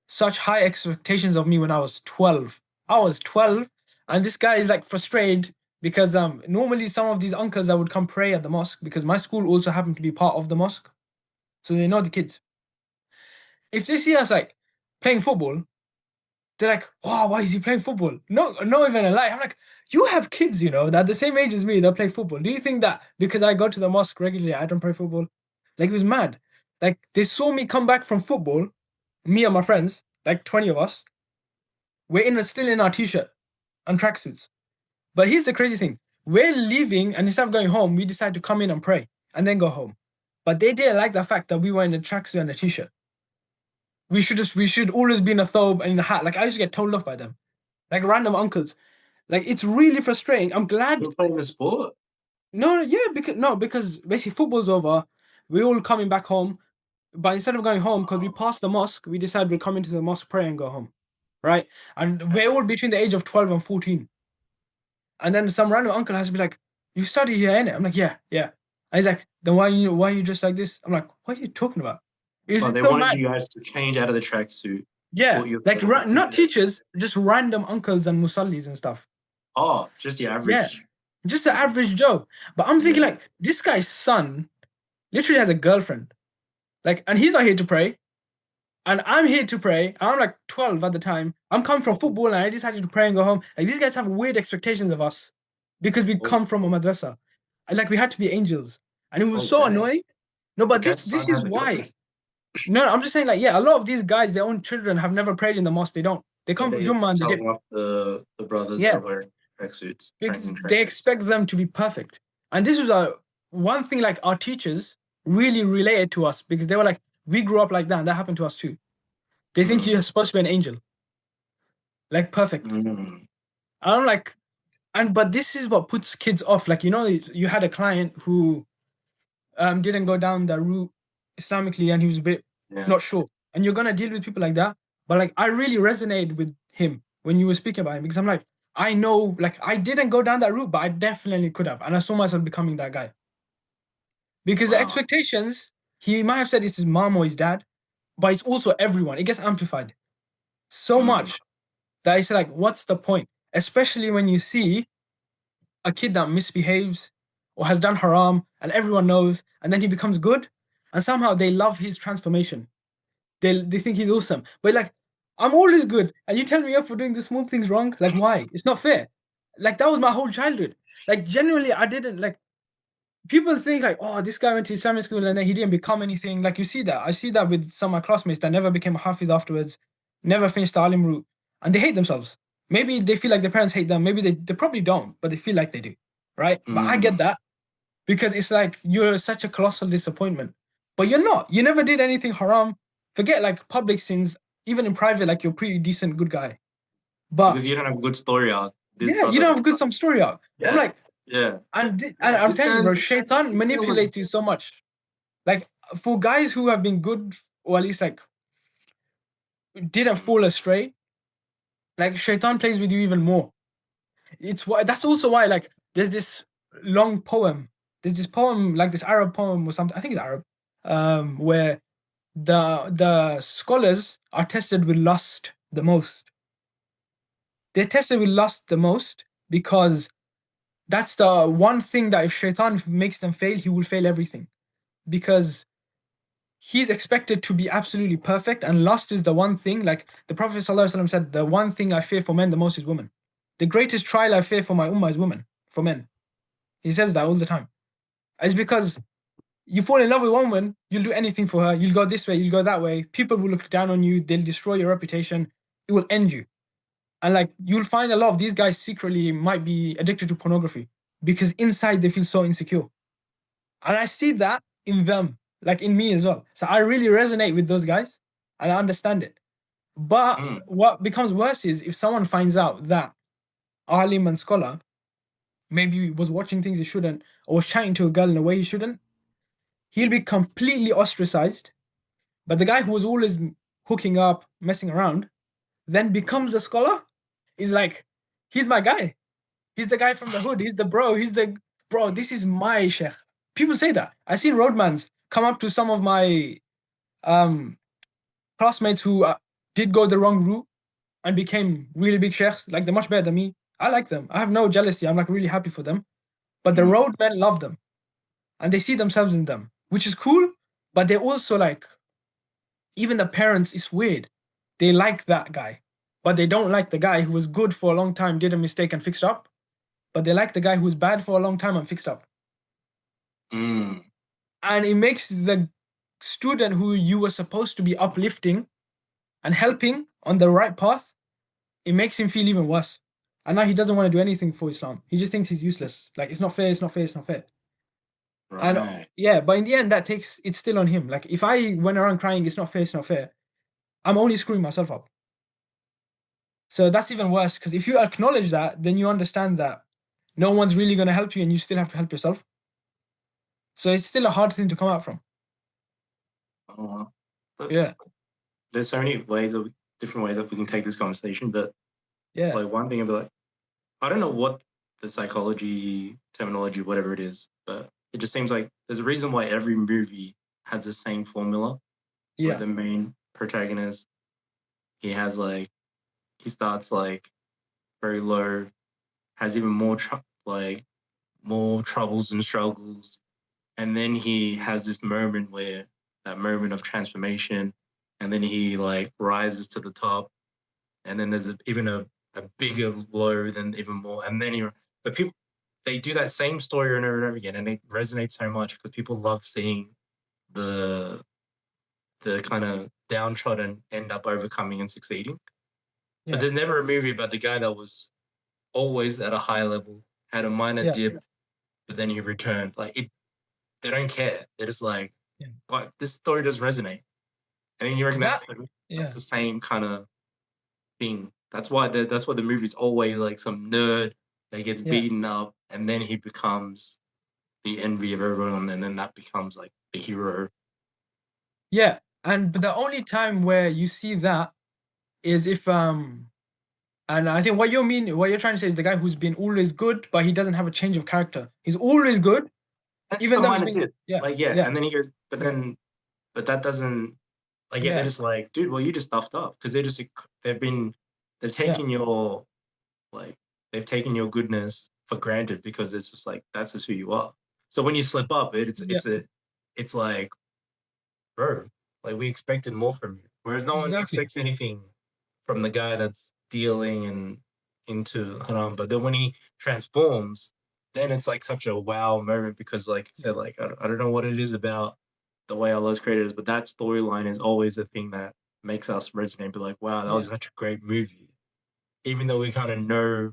Speaker 1: such high expectations of me when I was 12. I was 12, and this guy is like frustrated because normally some of these uncles that would come pray at the mosque because my school also happened to be part of the mosque, so they know the kids. If they see us like playing football, they're like, wow, why is he playing football? No, not even a lie. I'm like, you have kids, that the same age as me that play football. Do you think that because I go to the mosque regularly, I don't play football? Like, it was mad. Like, they saw me come back from football, me and my friends, like 20 of us, still in our t-shirt and tracksuits. But here's the crazy thing. We're leaving, and instead of going home, we decide to come in and pray and then go home. But they didn't like the fact that we were in a tracksuit and a t-shirt. We should always be in a thobe and in a hat. Like I used to get told off by them. Like random uncles. Like it's really frustrating. I'm glad.
Speaker 2: You're playing the sport.
Speaker 1: No, yeah, because basically football's over. We're all coming back home, but instead of going home, because we passed the mosque, we decided we'll come into the mosque, pray, and go home, right? And we're all between the age of 12 and 14. And then some random uncle has to be like, "You study here, innit?" I'm like, "Yeah, yeah." And he's like, "Then why are you dressed like this?" I'm like, "What are you talking about?"
Speaker 2: Oh,
Speaker 1: It's
Speaker 2: they
Speaker 1: so
Speaker 2: wanted
Speaker 1: mad.
Speaker 2: you guys to change out of the tracksuit,
Speaker 1: Yeah,
Speaker 2: put your
Speaker 1: like not
Speaker 2: t-shirt.
Speaker 1: teachers, just random uncles and musallis and stuff.
Speaker 2: Oh, just the
Speaker 1: Yeah,
Speaker 2: average.
Speaker 1: just the average Joe. But I'm thinking
Speaker 2: Yeah.
Speaker 1: like this guy's son literally has a girlfriend. Like, and he's not here to pray, and I'm here to pray. I'm like 12 at the time. I'm coming from football, and I decided to pray and go home. Like these guys have weird expectations of us because we
Speaker 2: Well,
Speaker 1: come from a madrasa. And like we had to be angels. and it was
Speaker 2: Oh,
Speaker 1: so
Speaker 2: dang.
Speaker 1: annoying. No,
Speaker 2: The
Speaker 1: but
Speaker 2: cat's
Speaker 1: this
Speaker 2: son
Speaker 1: is
Speaker 2: had to go.
Speaker 1: why. No, I'm just saying, like, yeah, a lot of these guys, their own children have never prayed in the mosque. They don't. They
Speaker 2: But
Speaker 1: come from
Speaker 2: they
Speaker 1: Jummah and they dip.
Speaker 2: telling off the brothers that
Speaker 1: Yeah,
Speaker 2: are wearing tracksuits,
Speaker 1: because
Speaker 2: training
Speaker 1: they
Speaker 2: tracksuits.
Speaker 1: expect them to be perfect. And this was one thing like our teachers really related to us because they were like, we grew up like that, and that happened to us too. They think
Speaker 2: Mm.
Speaker 1: you're supposed to be an angel, like perfect.
Speaker 2: Mm.
Speaker 1: And I'm like, but this is what puts kids off. Like, you had a client who didn't go down that route Islamically, and he was a bit
Speaker 2: Yeah.
Speaker 1: not sure. And you're gonna deal with people like that. But like, I really resonated with him when you were speaking about him because I'm like, I know, like, I didn't go down that route, but I definitely could have, and I saw myself becoming that guy because the
Speaker 2: Wow.
Speaker 1: expectations. He might have said it's his mom or his dad, but it's also everyone. It gets amplified so
Speaker 2: Mm.
Speaker 1: much that it's like, what's the point? Especially when you see a kid that misbehaves or has done haram and everyone knows, and then he becomes good, and somehow they love his transformation. They think he's awesome. But like, I'm always good, and you tell me off for doing the small things wrong. Like, why? It's not fair. Like, that was my whole childhood. Like, genuinely, I didn't like. People think like, oh, this guy went to Islamic school and then he didn't become anything. Like, you see that. I see that with some of my classmates that never became a hafiz afterwards, never finished the alim route, and they hate themselves. Maybe they feel like their parents hate them. Maybe they probably don't, but they feel like they do, right? But I get
Speaker 2: Mm.
Speaker 1: that because it's like you're such a colossal disappointment. But you're not. You never did anything haram. Forget like public sins, even in private, like you're pretty decent, good guy. But
Speaker 2: Because you don't have a good story out. This
Speaker 1: yeah, you don't
Speaker 2: brother.
Speaker 1: have a good some story out. I'm
Speaker 2: Yeah.
Speaker 1: like,
Speaker 2: Yeah.
Speaker 1: and I'm
Speaker 2: This
Speaker 1: telling you,
Speaker 2: guy's
Speaker 1: bro, Shaitan
Speaker 2: this guy was.
Speaker 1: manipulates you so much. Like for guys who have been good or at least like didn't fall astray, like Shaitan plays with you even more. It's why that's also why like there's this long poem. There's this poem like this Arab poem or something. I think it's Arab, where the scholars are tested with lust the most. They're tested with lust the most because that's the one thing that if Shaitan makes them fail, he will fail everything because he's expected to be absolutely perfect, and lust is the one thing. Like the Prophet ﷺ said, the one thing I fear for men the most is women. The greatest trial I fear for my ummah is women, for men. He says that all the time. It's because you fall in love with one woman, you'll do anything for her. You'll go this way, you'll go that way. People will look down on you. They'll destroy your reputation. It will end you. And like you'll find a lot of these guys secretly might be addicted to pornography because inside they feel so insecure. And I see that in them, like in me as well. So I really resonate with those guys and I understand it. But
Speaker 2: Mm.
Speaker 1: what becomes worse is if someone finds out that alim and scholar maybe was watching things he shouldn't or was chatting to a girl in a way he shouldn't, he'll be completely ostracized. But the guy who was always hooking up, messing around, then becomes a scholar. He's like, he's my guy. He's the guy from the hood. He's the bro. He's the bro. This is my sheikh. People say that. I've seen roadmans come up to some of my um, classmates who did go the wrong route and became really big sheikhs. Like they're much better than me. I like them. I have no jealousy. I'm like really happy for them. But the
Speaker 2: Mm.
Speaker 1: roadmen love them and they see themselves in them, which is cool. But they're also like, even the parents, it's weird. They like that guy, but they don't like the guy who was good for a long time, did a mistake and fixed up. But they like the guy who was bad for a long time and fixed up.
Speaker 2: Mm.
Speaker 1: And it makes the student who you were supposed to be uplifting and helping on the right path, it makes him feel even worse. And now he doesn't want to do anything for Islam. He just thinks he's useless. Like it's not fair, it's not fair, it's not fair. And
Speaker 2: Right.
Speaker 1: yeah, but in the end, it's still on him. Like if I went around crying, it's not fair, it's not fair, I'm only screwing myself up. So that's even worse because if you acknowledge that, then you understand that no one's really going to help you and you still have to help yourself. So it's still a hard thing to come out from.
Speaker 2: Oh, wow. But
Speaker 1: Yeah.
Speaker 2: there's so many different ways that we can take this conversation. But
Speaker 1: Yeah.
Speaker 2: like one thing, I'd be like, I don't know what the psychology terminology, whatever it is, but it just seems like there's a reason why every movie has the same formula. Where
Speaker 1: Yeah.
Speaker 2: the main protagonist, he starts like very low, has even more more troubles and struggles, and then he has this moment where that moment of transformation, and then he like rises to the top, and then there's even a bigger low than even more, and then but they do that same story over and over again, and it resonates so much because people love seeing the kind of downtrodden end up overcoming and succeeding. But
Speaker 1: Yeah.
Speaker 2: there's never a movie about the guy that was always at a high level, had a minor
Speaker 1: Yeah.
Speaker 2: dip, but then he returned. Like they don't care. They're just like,
Speaker 1: Yeah.
Speaker 2: but this story does resonate. And then you reckon that's
Speaker 1: Yeah.
Speaker 2: the same kind of thing. That's why the movie's always like some nerd that gets
Speaker 1: Yeah.
Speaker 2: beaten up, and then he becomes the envy of everyone, and then that becomes like the hero.
Speaker 1: Yeah. But the only time where you see that is if and I think what you're trying to say is the guy who's been always good, but he doesn't have a change of character. He's always good,
Speaker 2: That's
Speaker 1: even
Speaker 2: the
Speaker 1: though he's
Speaker 2: minor
Speaker 1: been
Speaker 2: dip.
Speaker 1: yeah,
Speaker 2: Like yeah,
Speaker 1: yeah,
Speaker 2: and then he goes, but that doesn't like yeah, they're
Speaker 1: yeah,
Speaker 2: just like, dude, well you just stuffed up because they've
Speaker 1: yeah,
Speaker 2: taken your like they've taken your goodness for granted because it's just like that's just who you are. So when you slip up,
Speaker 1: yeah,
Speaker 2: it's like, bro, like we expected more from you. Whereas no one
Speaker 1: exactly.
Speaker 2: expects anything from the guy that's dealing and into haram. But then when he transforms, then it's like such a wow moment because, like I said, like I don't know what it is about the way Allah's created us, but that storyline is always the thing that makes us resonate. Be like, wow, that
Speaker 1: Yeah,
Speaker 2: was such a great movie. Even though we kind of know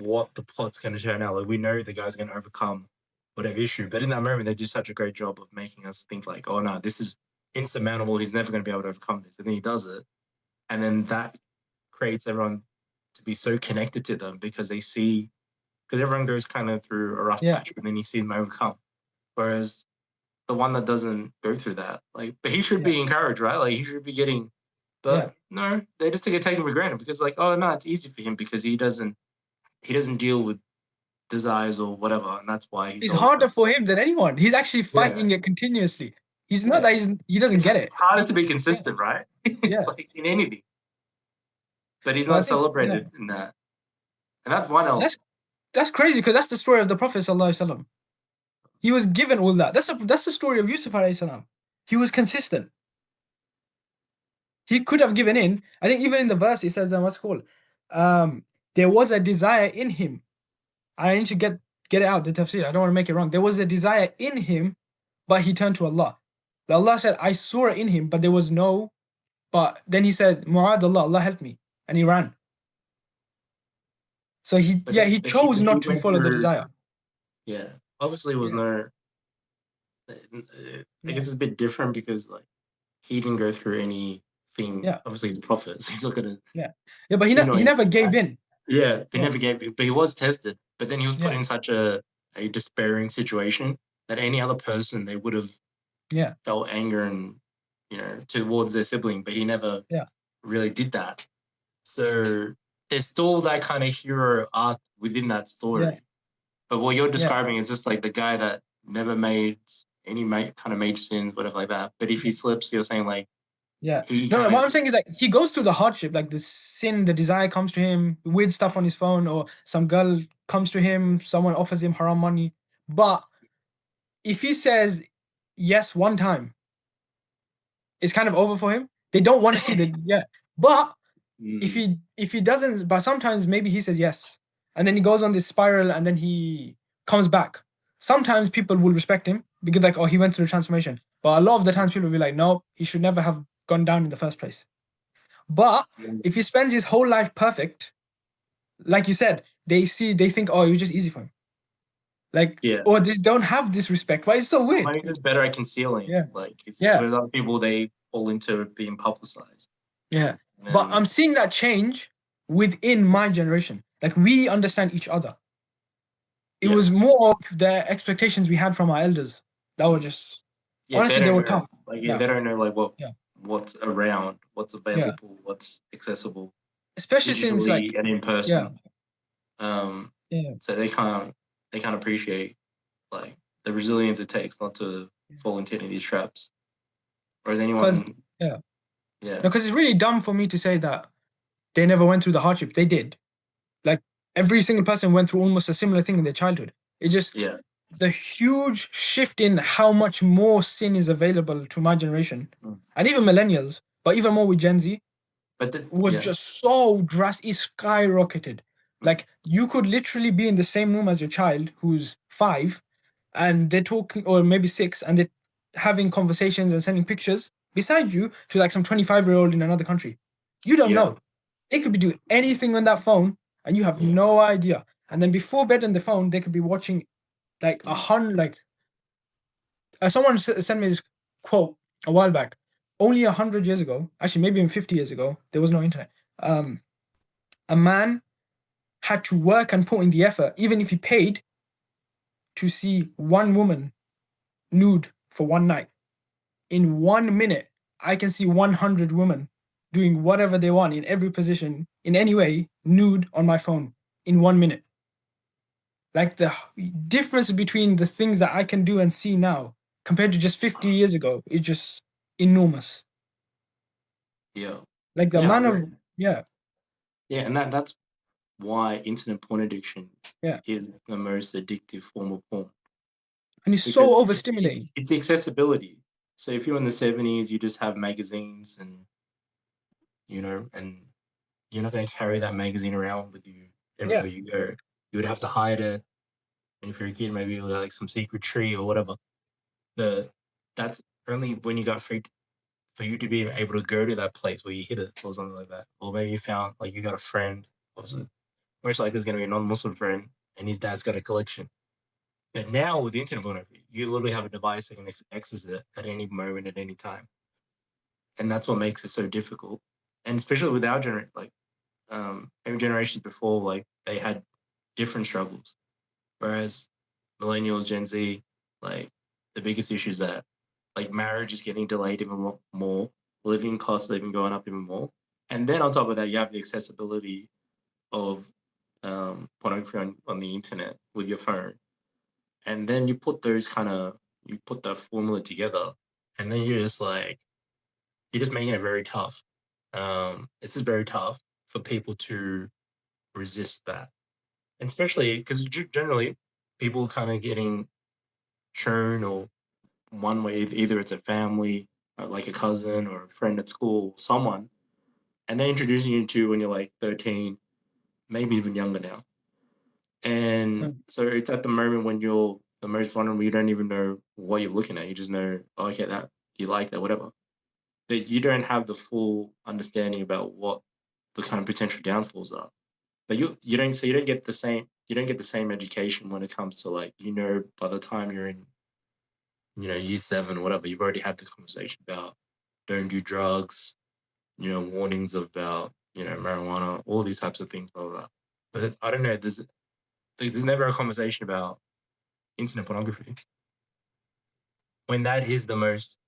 Speaker 2: what the plot's going to turn out, like we know the guy's going to overcome whatever issue. But in that moment, they do such a great job of making us think like, oh no, this is insurmountable. He's never going to be able to overcome this, and then he does it, and then that creates everyone to be so connected to them because they see because everyone goes kind of through a rough
Speaker 1: yeah,
Speaker 2: patch, but then you see them overcome. Whereas the one that doesn't go through that, like, but he should
Speaker 1: yeah,
Speaker 2: be encouraged, right? Like he should be getting,
Speaker 1: yeah.
Speaker 2: but no, they just take it taken for granted because like, oh no, it's easy for him because he doesn't deal with desires or whatever, and that's why he's
Speaker 1: It's
Speaker 2: always
Speaker 1: harder for him than anyone. He's actually
Speaker 2: yeah.
Speaker 1: fighting it continuously. He's not
Speaker 2: Yeah.
Speaker 1: that he doesn't get it.
Speaker 2: It's harder to be
Speaker 1: Yeah,
Speaker 2: consistent, right? It's
Speaker 1: yeah.
Speaker 2: like in anything. But he's
Speaker 1: But I
Speaker 2: not
Speaker 1: think
Speaker 2: celebrated in that. And that's one element.
Speaker 1: that's crazy because that's the story of the Prophet sallallahu alaihi wasallam. He was given all that. That's the story of Yusuf alayhi salam. He was consistent. He could have given in. I think even in the verse it says, what's it called? There was a desire in him. I need to get it out, the tafsir. I don't want to make it wrong. There was a desire in him, but he turned to Allah. Allah said, I saw it in him, but there was no. But then he said, Mu'ad Allah, Allah help me. And he ran. So he chose
Speaker 2: He
Speaker 1: not to
Speaker 2: went
Speaker 1: follow the
Speaker 2: through,
Speaker 1: desire.
Speaker 2: yeah. Obviously, it was
Speaker 1: Yeah.
Speaker 2: no. I guess it's a bit different because like he didn't go through anything.
Speaker 1: Yeah.
Speaker 2: Obviously, he's a prophet, so he's not gonna.
Speaker 1: Yeah. Yeah, but
Speaker 2: sin or
Speaker 1: he never
Speaker 2: anything,
Speaker 1: gave
Speaker 2: right?
Speaker 1: in.
Speaker 2: Yeah, they
Speaker 1: Yeah.
Speaker 2: never gave, but he was tested. But then he was put
Speaker 1: Yeah.
Speaker 2: in such a despairing situation that any other person they would have
Speaker 1: Yeah.
Speaker 2: felt anger and towards their sibling, but he never
Speaker 1: Yeah.
Speaker 2: really did that. So there's still that kind of hero arc within that story.
Speaker 1: Yeah.
Speaker 2: But what you're
Speaker 1: Yeah.
Speaker 2: describing is just like the guy that never made any kind of major sins, whatever like that. But if he slips, you're saying like
Speaker 1: Yeah.
Speaker 2: he
Speaker 1: No,
Speaker 2: kind
Speaker 1: what
Speaker 2: of
Speaker 1: I'm saying is like he goes through the hardship, like the sin, the desire comes to him, weird stuff on his phone, or some girl comes to him, someone offers him haram money. But if he says yes one time, it's kind of over for him. They don't want to see the yeah. But if he doesn't, but sometimes maybe he says yes, and then he goes on this spiral, and then he comes back. Sometimes people will respect him because like, oh, he went through the transformation. But a lot of the times people will be like, no, he should never have gone down in the first place. But if he spends his whole life perfect, like you said, they think, oh, it was just easy for him. Like, or they don't have this respect. Why it's so weird?
Speaker 2: He's just better at concealing.
Speaker 1: Yeah.
Speaker 2: Like it's
Speaker 1: Yeah.
Speaker 2: with other people they fall into being publicized.
Speaker 1: Yeah. But I'm seeing that change within my generation. Like we understand each other. It was more of the expectations we had from our elders that were just honestly they were tough.
Speaker 2: Like they don't know like what's around, what's available, what's accessible,
Speaker 1: especially since like
Speaker 2: and in person. So they can't appreciate like the resilience it takes not to fall into any of these traps. Whereas anyone because
Speaker 1: it's really dumb for me to say that they never went through the hardship. They did. Like every single person went through almost a similar thing in their childhood. It just the huge shift in how much more sin is available to my generation and even millennials, but even more with Gen Z,
Speaker 2: but
Speaker 1: were just so drastic, skyrocketed. Like you could literally be in the same room as your child who's 5, and they're talking, or maybe 6, and they're having conversations and sending pictures beside you to like some 25-year-old in another country. You don't
Speaker 2: Yeah,
Speaker 1: know. They could be doing anything on that phone, and you have
Speaker 2: yeah,
Speaker 1: no idea. And then before bed on the phone, they could be watching like
Speaker 2: mm,
Speaker 1: someone sent me this quote a while back. Only 100 years ago, actually maybe even 50 years ago, there was no internet. A man had to work and put in the effort, even if he paid, to see one woman nude for one night. In 1 minute, I can see 100 women doing whatever they want in every position, in any way, nude on my phone in 1 minute. Like the difference between the things that I can do and see now compared to just 50 years ago is just enormous.
Speaker 2: yeah,
Speaker 1: Like the
Speaker 2: yeah. I
Speaker 1: amount
Speaker 2: agree.
Speaker 1: of, yeah,
Speaker 2: Yeah, and that's why internet porn addiction
Speaker 1: yeah.
Speaker 2: is the most addictive form of porn
Speaker 1: And it's so
Speaker 2: because
Speaker 1: overstimulating.
Speaker 2: it's the accessibility. So if you're in the 70s, you just have magazines and and you're not going to carry that magazine around with you
Speaker 1: Yeah.
Speaker 2: everywhere you go. You would have to hide it, and if you're a kid, maybe like some secret tree or whatever. The That's only when you got free for you to be able to go to that place where you hid it or something like that. Or maybe you found like you got a friend, also most likely it's going to be a non-Muslim friend, and his dad's got a collection. But now with the internet pornography, you literally have a device that can access it at any moment, at any time, and that's what makes it so difficult. And especially with our generation, like every generations before, like they had different struggles, whereas millennials, Gen Z, like the biggest issue is that like marriage is getting delayed even more, living costs are even going up even more, and then on top of that, you have the accessibility of pornography on the internet with your phone, and then you put that formula together, and then you're just making it very tough. It's just very tough for people to resist that, and especially because generally people kind of getting shown or one way, either it's a family, like a cousin or a friend at school, someone, and they're introducing you to when you're like 13, maybe even younger now. And
Speaker 1: Mm.
Speaker 2: so it's at the moment when you're the most vulnerable, you don't even know what you're looking at. You just know, oh, okay, that you like that, whatever. But you don't have the full understanding about what the kind of potential downfalls are. But you don't get the same education when it comes to like, by the time you're in, year 7 or whatever, you've already had the conversation about don't do drugs, warnings about, marijuana, all these types of things, blah, blah, blah. But I don't know, there's never a conversation about internet pornography when that is the most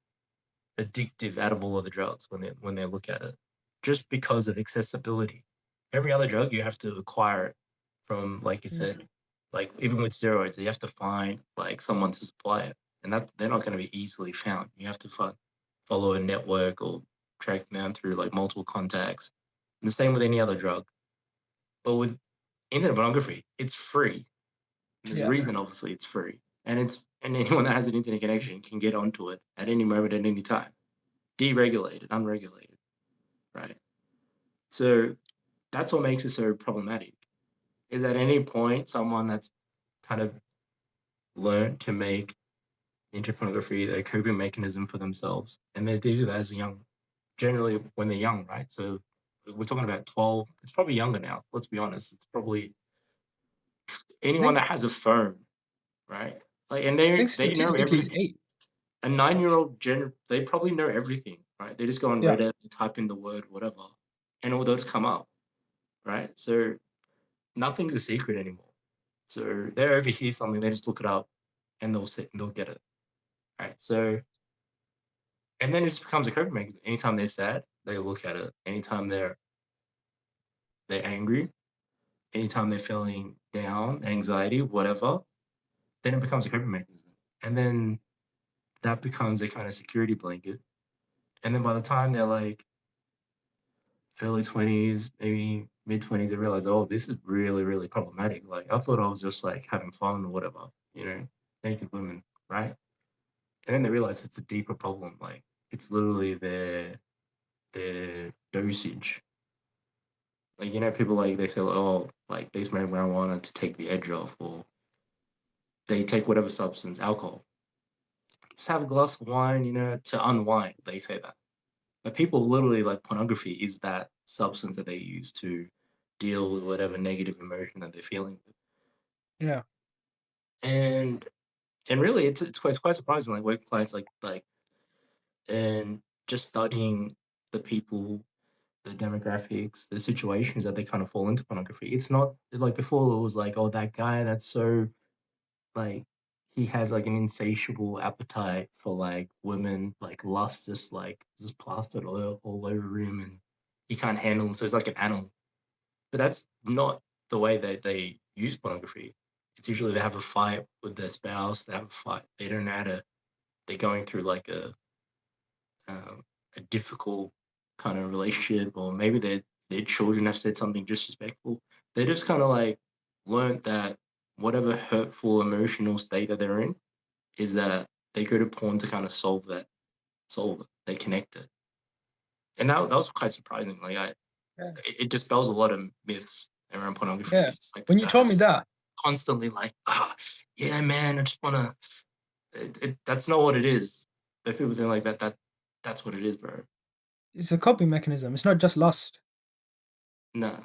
Speaker 2: addictive out of all of the drugs when they look at it, just because of accessibility. Every other drug you have to acquire it from, like you said, like even with steroids, you have to find like someone to supply it, and that they're not going to be easily found. You have to follow a network or track them down through like multiple contacts. And the same with any other drug, but with internet pornography, it's free. There's a
Speaker 1: Yeah.
Speaker 2: reason, obviously, it's free, and anyone that has an internet connection can get onto it at any moment, at any time, deregulated, unregulated, right? So that's what makes it so problematic. Is at any point someone that's kind of learned to make internet pornography a coping mechanism for themselves, and they do that as a young, generally when they're young, right? So we're talking about 12. It's probably younger now. Let's be honest. It's probably
Speaker 1: I
Speaker 2: anyone
Speaker 1: think
Speaker 2: that has a phone, right? Like, and
Speaker 1: I think
Speaker 2: they know
Speaker 1: statistically it's
Speaker 2: everything.
Speaker 1: 8.
Speaker 2: A 9-year-old they probably know everything, right? They just go on
Speaker 1: Yeah.
Speaker 2: Reddit, type in the word whatever, and all those come up, right? So nothing's a secret anymore. So they overhear something, they just look it up, and they'll get it, right? So and then it just becomes a coping mechanism. Anytime they're sad, they look at it. Anytime they're angry, anytime they're feeling down, anxiety, whatever, then it becomes a coping mechanism, and then that becomes a kind of security blanket. And then by the time they're like early 20s, maybe mid 20s, they realize, oh, this is really, really problematic. Like, I thought I was just like having fun or whatever, naked women, right? And then they realize it's a deeper problem. Like, it's literally their dosage Like, people like they say, oh, like they smoke marijuana to take the edge off, or they take whatever substance, alcohol. Just have a glass of wine, to unwind. They say that. But people literally like pornography is that substance that they use to deal with whatever negative emotion that they're feeling.
Speaker 1: Yeah.
Speaker 2: And really, it's quite surprising. Like work clients, and just studying the people, the demographics, the situations that they kind of fall into pornography. It's not like before. It was like, oh, that guy that's so like he has like an insatiable appetite for like women, like lust just plastered all over him, and he can't handle them. So it's like an animal. But that's not the way that they use pornography. It's usually they have a fight with their spouse. They have a fight. They don't know how to. They're going through like a difficult kind of relationship, or maybe their children have said something disrespectful. They just kind of like learned that whatever hurtful emotional state that they're in is that they go to porn to kind of solve it. They connect it, and that was quite surprising. Like
Speaker 1: Yeah.
Speaker 2: it dispels a lot of myths around pornography.
Speaker 1: Yeah.
Speaker 2: It's just like the
Speaker 1: When you told me
Speaker 2: guy's
Speaker 1: that,
Speaker 2: constantly like, yeah, man, I just wanna. That's not what it is. But people think like that's what it is, bro.
Speaker 1: it's a coping mechanism. It's not just lust.
Speaker 2: No.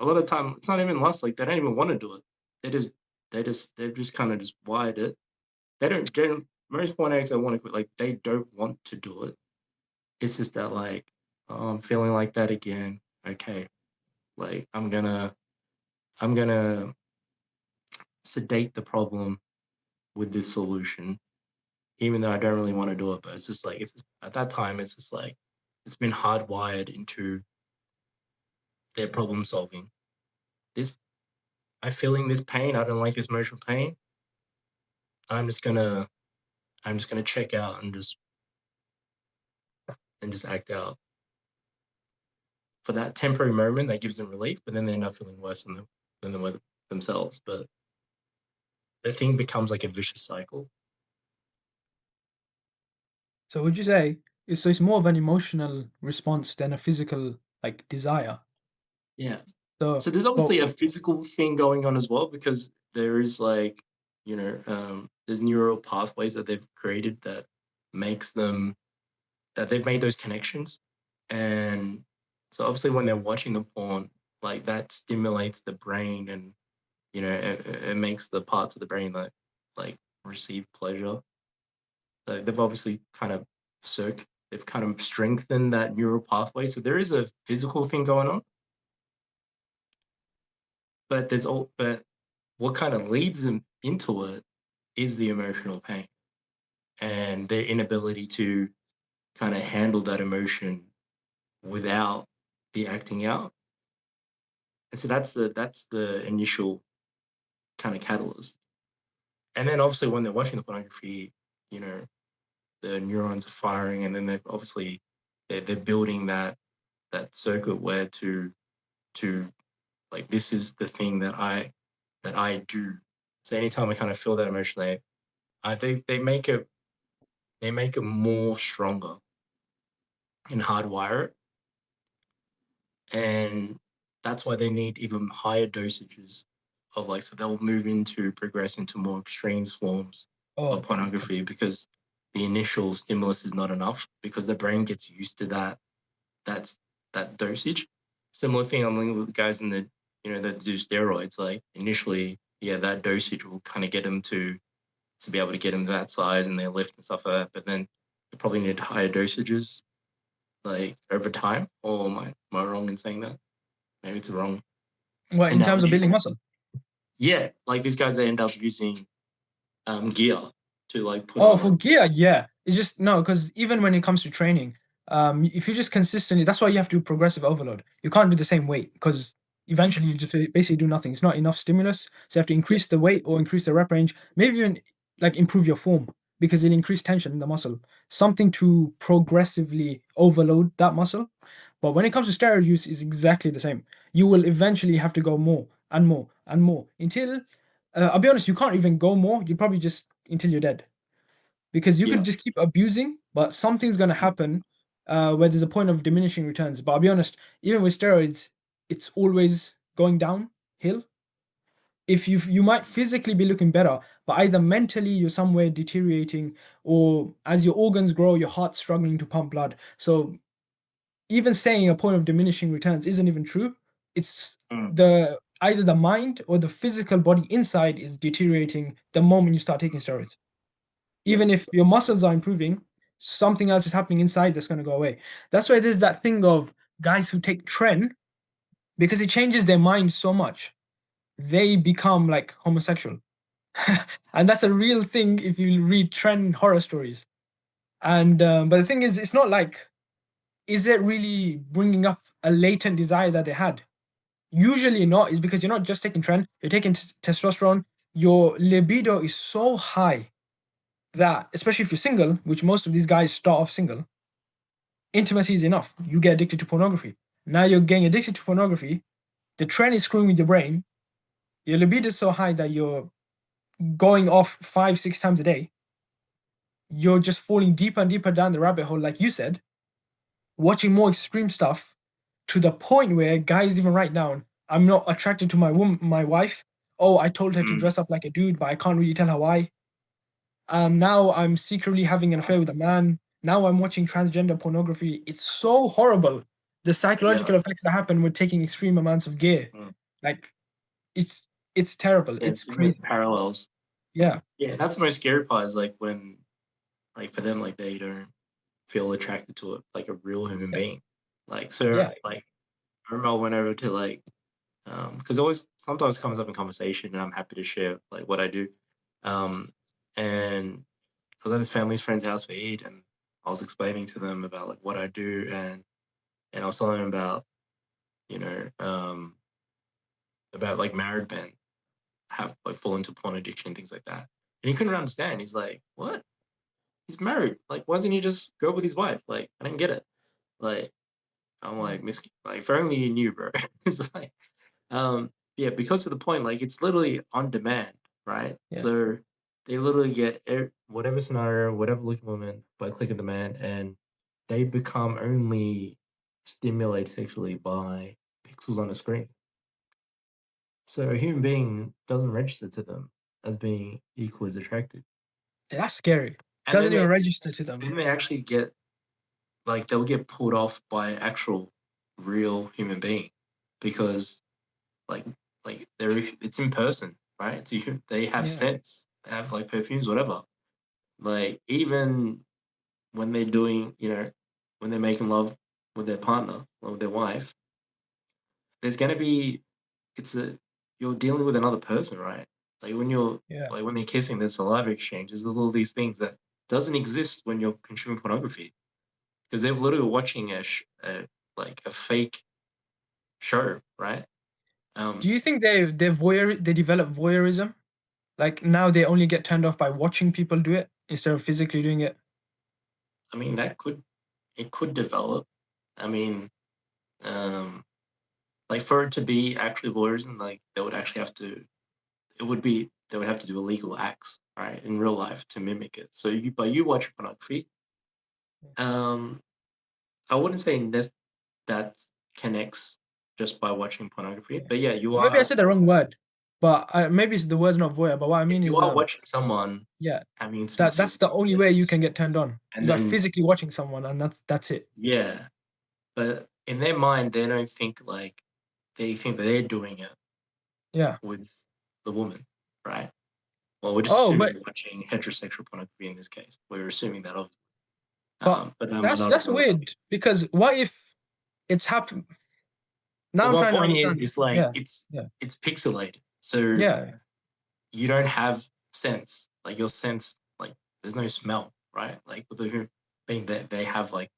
Speaker 2: A lot of time it's not even lust, like they don't even want to do it. They just they've just kind of just wired it. They don't most porn addicts that want to quit, like they don't want to do it. It's just that like, oh, I'm feeling like that again. Okay. Like I'm gonna sedate the problem with this solution, even though I don't really want to do it. But it's just like at that time it's just like it's been hardwired into their problem solving. This I'm feeling this pain. I don't like this emotional pain. I'm just gonna I'm just gonna check out and just act out for that temporary moment that gives them relief, but then they end up feeling worse than themselves. But the thing becomes like a vicious cycle.
Speaker 1: So would you say it's more of an emotional response than a physical like desire?
Speaker 2: Yeah.
Speaker 1: So,
Speaker 2: So there's
Speaker 1: but
Speaker 2: obviously a physical thing going on as well, because there is like, there's neural pathways that they've created makes them that they've made those connections. And so obviously when they're watching the porn, like that stimulates the brain, and it makes the parts of the brain that like receive pleasure. They've obviously kind of they've kind of strengthened that neural pathway. So there is a physical thing going on, but what kind of leads them into it is the emotional pain and their inability to kind of handle that emotion without the acting out. And so that's the initial kind of catalyst. And then obviously when they're watching the pornography, you know, the neurons are firing, and then they're building that circuit where to like this is the thing that I do. So anytime I kind of feel that emotion, I think they make it more stronger and hardwire it, and that's why they need even higher dosages of like, so they'll move into progress into more extreme forms of
Speaker 1: oh,
Speaker 2: pornography, because the initial stimulus is not enough, because the brain gets used to that's that dosage. Similar thing I'm linked with guys in the that do steroids. Like initially, yeah, that dosage will kind of get them to be able to get them to that size and their lift and stuff like that. But then they probably need higher dosages like over time. Or am I wrong in saying that? Maybe it's a wrong
Speaker 1: well, in terms of
Speaker 2: analogy.
Speaker 1: building muscle.
Speaker 2: Yeah, like these guys, they end up using gear to like put
Speaker 1: Oh,
Speaker 2: on
Speaker 1: for
Speaker 2: like.
Speaker 1: gear, yeah. It's just no, because even when it comes to training, if you just consistently, that's why you have to do progressive overload. You can't do the same weight because eventually you just basically do nothing. It's not enough stimulus, so you have to
Speaker 2: Yeah,
Speaker 1: increase the weight or increase the rep range, maybe even like improve your form because it'll increase tension in the muscle. Something to progressively overload that muscle. But when it comes to steroid use, is exactly the same. You will eventually have to go more and more and more until, I'll be honest, you can't even go more. You probably just until you're dead because you could
Speaker 2: yeah,
Speaker 1: just keep abusing, but something's gonna happen where there's a point of diminishing returns. But I'll be honest, even with steroids, it's always going downhill. If you might physically be looking better, but either mentally you're somewhere deteriorating, or as your organs grow, your heart's struggling to pump blood. So even saying a point of diminishing returns isn't even true. It's
Speaker 2: Mm.
Speaker 1: the either the mind or the physical body inside is deteriorating the moment you start taking steroids.
Speaker 2: Yeah.
Speaker 1: Even if your muscles are improving, something else is happening inside that's going to go away. That's why there's that thing of guys who take tren because it changes their mind so much, they become like homosexual. And that's a real thing if you read tren horror stories. And but the thing is, it's not like, is it really bringing up a latent desire that they had? Usually not, is because you're not just taking tren, you're taking testosterone. Your libido is so high that, especially if you're single, which most of these guys start off single, intimacy is enough. You get addicted to pornography. Now you're getting addicted to pornography. The trend is screwing with your brain. Your libido is so high that you're going off 5, 6 times a day. You're just falling deeper and deeper down the rabbit hole, like you said, watching more extreme stuff to the point where guys even write down, "I'm not attracted to my wife. Oh, I told her to
Speaker 2: Mm.
Speaker 1: dress up like a dude, but I can't really tell her why. Now I'm secretly having an affair with a man. Now I'm watching transgender pornography." It's so horrible. The
Speaker 2: Yeah.
Speaker 1: psychological effects that happen with taking extreme amounts of gear,
Speaker 2: Mm.
Speaker 1: like it's it's terrible.
Speaker 2: Yeah,
Speaker 1: It's
Speaker 2: so many
Speaker 1: crazy.
Speaker 2: parallels.
Speaker 1: Yeah,
Speaker 2: Yeah, that's the most scary part is like when, like for them, like they don't feel attracted to it like a real human
Speaker 1: yeah,
Speaker 2: being. Like, so,
Speaker 1: yeah,
Speaker 2: like, I remember I went over to like, because always sometimes comes up in conversation, and I'm happy to share like what I do. Um, and I was at this family's friend's house for Eid, and I was explaining to them about like what I do, and I was telling them about, you know, about like married men have like fall into porn addiction, things like that. And he couldn't understand. He's like, "What? He's married. Like, why doesn't he just go with his wife?" Like, I didn't get it. Like, I'm like,
Speaker 1: mm,
Speaker 2: "Miss, like, if only you knew, bro." It's like, yeah, because of the point, like, it's literally on demand, right?
Speaker 1: yeah.
Speaker 2: So they literally get whatever scenario, whatever looking woman by click of the man, and they become only stimulated sexually by pixels on a screen. So a human being doesn't register to them as being equally as attractive.
Speaker 1: That's scary.
Speaker 2: And
Speaker 1: Doesn't even register to them.
Speaker 2: then they actually get like they'll get pulled off by actual real human being because like they're it's in person, right? So they have
Speaker 1: Yeah,
Speaker 2: scents, they have like perfumes, whatever. Like even when they're doing, when they're making love with their partner or with their wife, there's gonna be it's a you're dealing with another person, right? Like when you're
Speaker 1: yeah.
Speaker 2: like when they're kissing, there's saliva exchange. There's all these things that doesn't exist when you're consuming pornography because they're literally watching like a fake show, right?
Speaker 1: Do
Speaker 2: Um,
Speaker 1: you think they develop voyeurism? Like now they only get turned off by watching people do it instead of physically doing it.
Speaker 2: I mean it could develop. I mean, um, like for it to be actually voyeurism, like they would actually have to. It would be they would have to do illegal acts, right, in real life to mimic it. So you watch pornography, um, I wouldn't say that connects just by watching pornography,
Speaker 1: Yeah.
Speaker 2: but yeah,
Speaker 1: Or maybe I said the wrong word, but maybe it's the word's not voyeur. But what I mean
Speaker 2: you
Speaker 1: is,
Speaker 2: are watching someone
Speaker 1: yeah,
Speaker 2: having intimacy
Speaker 1: that's
Speaker 2: with
Speaker 1: the only way you
Speaker 2: others,
Speaker 1: can get turned on.
Speaker 2: and
Speaker 1: You are
Speaker 2: then
Speaker 1: physically watching someone, and that's it.
Speaker 2: yeah, but in their mind, they don't think like they think that they're doing it
Speaker 1: Yeah.
Speaker 2: with the woman, right? Well, we're just
Speaker 1: Oh,
Speaker 2: assuming
Speaker 1: but
Speaker 2: you're watching heterosexual pornography in this case. We're assuming that, obviously.
Speaker 1: but
Speaker 2: But that might
Speaker 1: that's
Speaker 2: not
Speaker 1: that's
Speaker 2: always be
Speaker 1: weird
Speaker 2: the case.
Speaker 1: because what if it's happened? Now
Speaker 2: But
Speaker 1: I'm
Speaker 2: my
Speaker 1: trying to
Speaker 2: point is,
Speaker 1: understand.
Speaker 2: it's like
Speaker 1: Yeah, yeah,
Speaker 2: it's pixelated, so
Speaker 1: yeah,
Speaker 2: you don't have sense. Like your sense, like there's no smell, right? Like with the human being, that they have like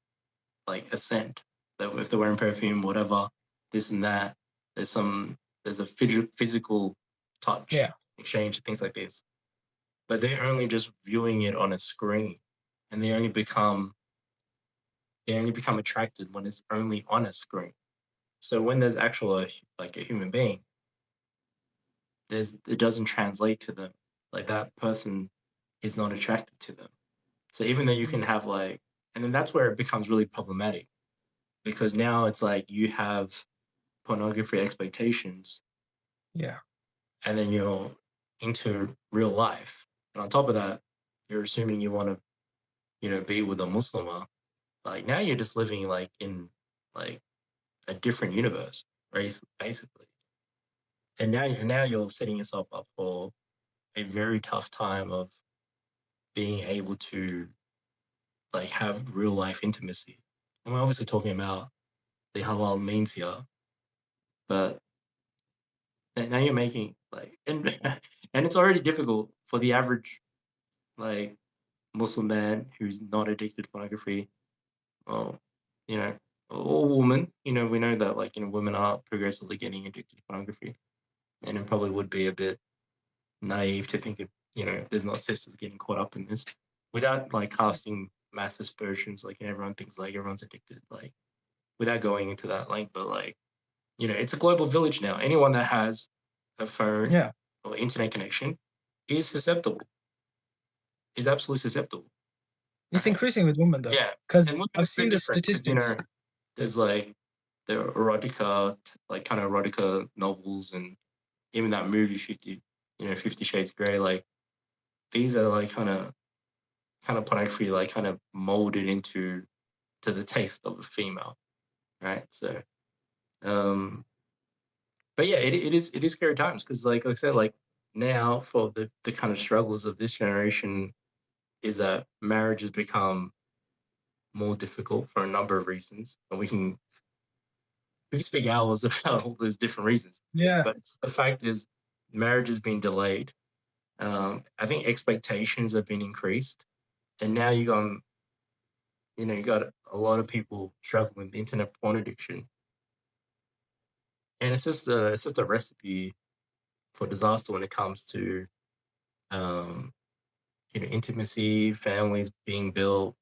Speaker 2: a scent. That if they're wearing perfume, whatever, this and that. There's some there's a physical touch
Speaker 1: yeah.
Speaker 2: exchange, things like this. But they're only just viewing it on a screen, and they only become attracted when it's only on a screen. So when there's actual like a human being, it doesn't translate to them. Like that person is not attracted to them. So even though you can
Speaker 1: Mm.
Speaker 2: have like, and then that's where it becomes really problematic because now it's like you have pornography expectations,
Speaker 1: Yeah.
Speaker 2: and then you're into real life. And on top of that, you're assuming you want to, be with a Muslimah. Like now you're just living like in like a different universe, right? Basically. And now you're setting yourself up for a very tough time of being able to like have real life intimacy. And we're obviously talking about the halal means here, but now you're making like and it's already difficult for the average like Muslim man who's not addicted to pornography, or you know, or woman. We know that like women are progressively getting addicted to pornography, and it probably would be a bit naive to think there's not sisters getting caught up in this without like casting mass aspersions. Like everyone thinks like everyone's addicted, like without going into that length, but like it's a global village now. Anyone that has a phone
Speaker 1: Yeah.
Speaker 2: or internet connection is susceptible. Is absolutely susceptible.
Speaker 1: It's
Speaker 2: Right?
Speaker 1: increasing with women though,
Speaker 2: Yeah,
Speaker 1: because
Speaker 2: and women are
Speaker 1: I've
Speaker 2: a bit
Speaker 1: seen the
Speaker 2: different because
Speaker 1: statistics.
Speaker 2: there's like the erotica, like kind of erotica novels, and even that movie 50 Shades Grey. Like these are like kind of pornography, like kind of molded to the taste of a female, right? So, um, but yeah, it is scary times because like I said, like now for the kind of struggles of this generation is that marriage has become more difficult for a number of reasons, and we can speak hours about all those different reasons.
Speaker 1: Yeah.
Speaker 2: But the fact is, marriage has been delayed. I think expectations have been increased, and now you got a lot of people struggling with internet porn addiction, and it's just a recipe for disaster when it comes to um, intimacy, families being built,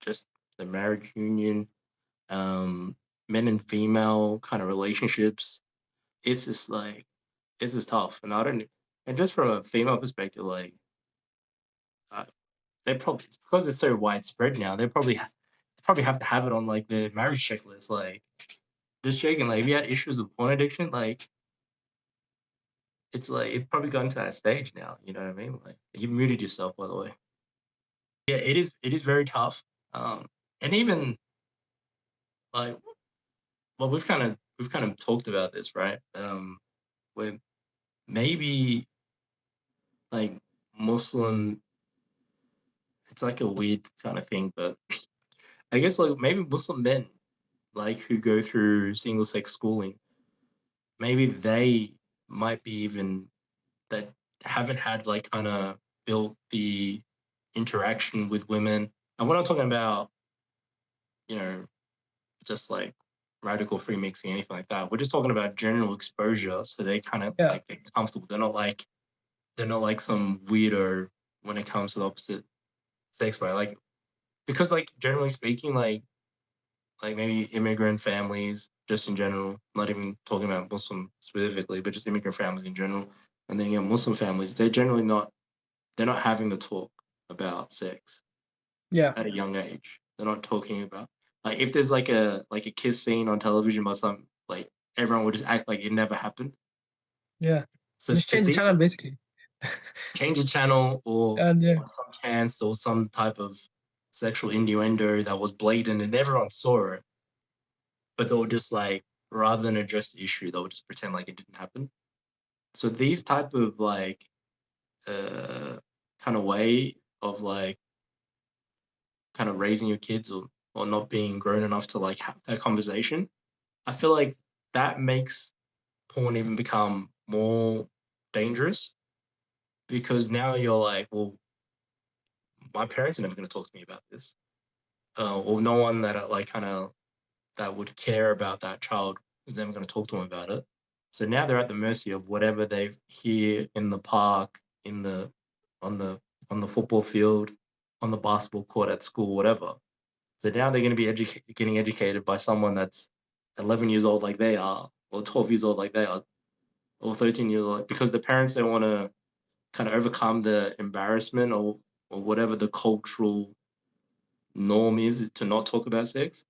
Speaker 2: just the marriage union, um, men and female kind of relationships. It's just like it's just tough, and I don't. And just from a female perspective, like uh, they probably it's because it's so widespread now. They probably have to have it on like the marriage checklist. Like just checking, like if you had issues with porn addiction, like it's like it's probably gotten to that stage now. You know what I mean? Like you muted yourself, by the way. Yeah, it is. It is very tough. And even like, well, we've kind of talked about this, right? Where maybe like Muslim, it's like a weird kind of thing, but I guess like maybe Muslim men like who go through single sex schooling, maybe they might be even that haven't had like kind of built the interaction with women. And we're not talking about, you know, just like radical free mixing, anything like that. We're just talking about general exposure. So they kind of
Speaker 1: Yeah.
Speaker 2: like get comfortable. They're not like some weirdo when it comes to the opposite sex, right? Like because like generally speaking, like maybe immigrant families just in general, not even talking about Muslim specifically, but just immigrant families in general. And then Muslim families, they're not having the talk about sex
Speaker 1: Yeah.
Speaker 2: at a young age. They're not talking about like if there's like a kiss scene on television by some like everyone would just act like it never happened.
Speaker 1: Yeah.
Speaker 2: So
Speaker 1: Just
Speaker 2: so
Speaker 1: change the
Speaker 2: these
Speaker 1: channel basically.
Speaker 2: change the channel or
Speaker 1: And yeah.
Speaker 2: on some chance there was some type of sexual innuendo that was blatant and everyone saw it, but they'll just like rather than address the issue, they'll just pretend like it didn't happen. So these type of like uh kind of way of like kind of raising your kids or not being grown enough to like have that conversation, I feel like that makes porn even become more dangerous because now you're like, well, my parents are never going to talk to me about this, or no one that like kind of that would care about that child is never going to talk to them about it. So now they're at the mercy of whatever they hear in the park, in the on the on the football field, on the basketball court at school, whatever. So now they're going to be getting educated by someone that's 11 years old like they are, or 12 years old like they are, or 13 years old, because the parents don't want to kind of overcome the embarrassment or whatever the cultural norm is to not talk about sex.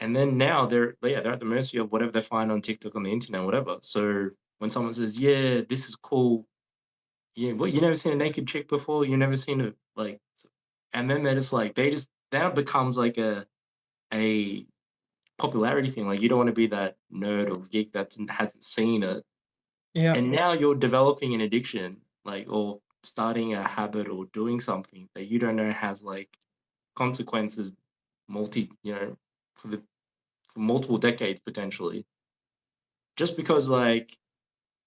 Speaker 2: And then now they're at the mercy of whatever they find on TikTok, on the internet, whatever. So when someone says, "Yeah, this is cool," yeah, what, you never seen a naked chick before? You never seen a like, and then they're just like they just that becomes like a popularity thing. Like you don't want to be that nerd or geek that hasn't seen it,
Speaker 1: Yeah.
Speaker 2: and now you're developing an addiction, like or starting a habit or doing something that you don't know has like consequences, for the for multiple decades potentially, just because like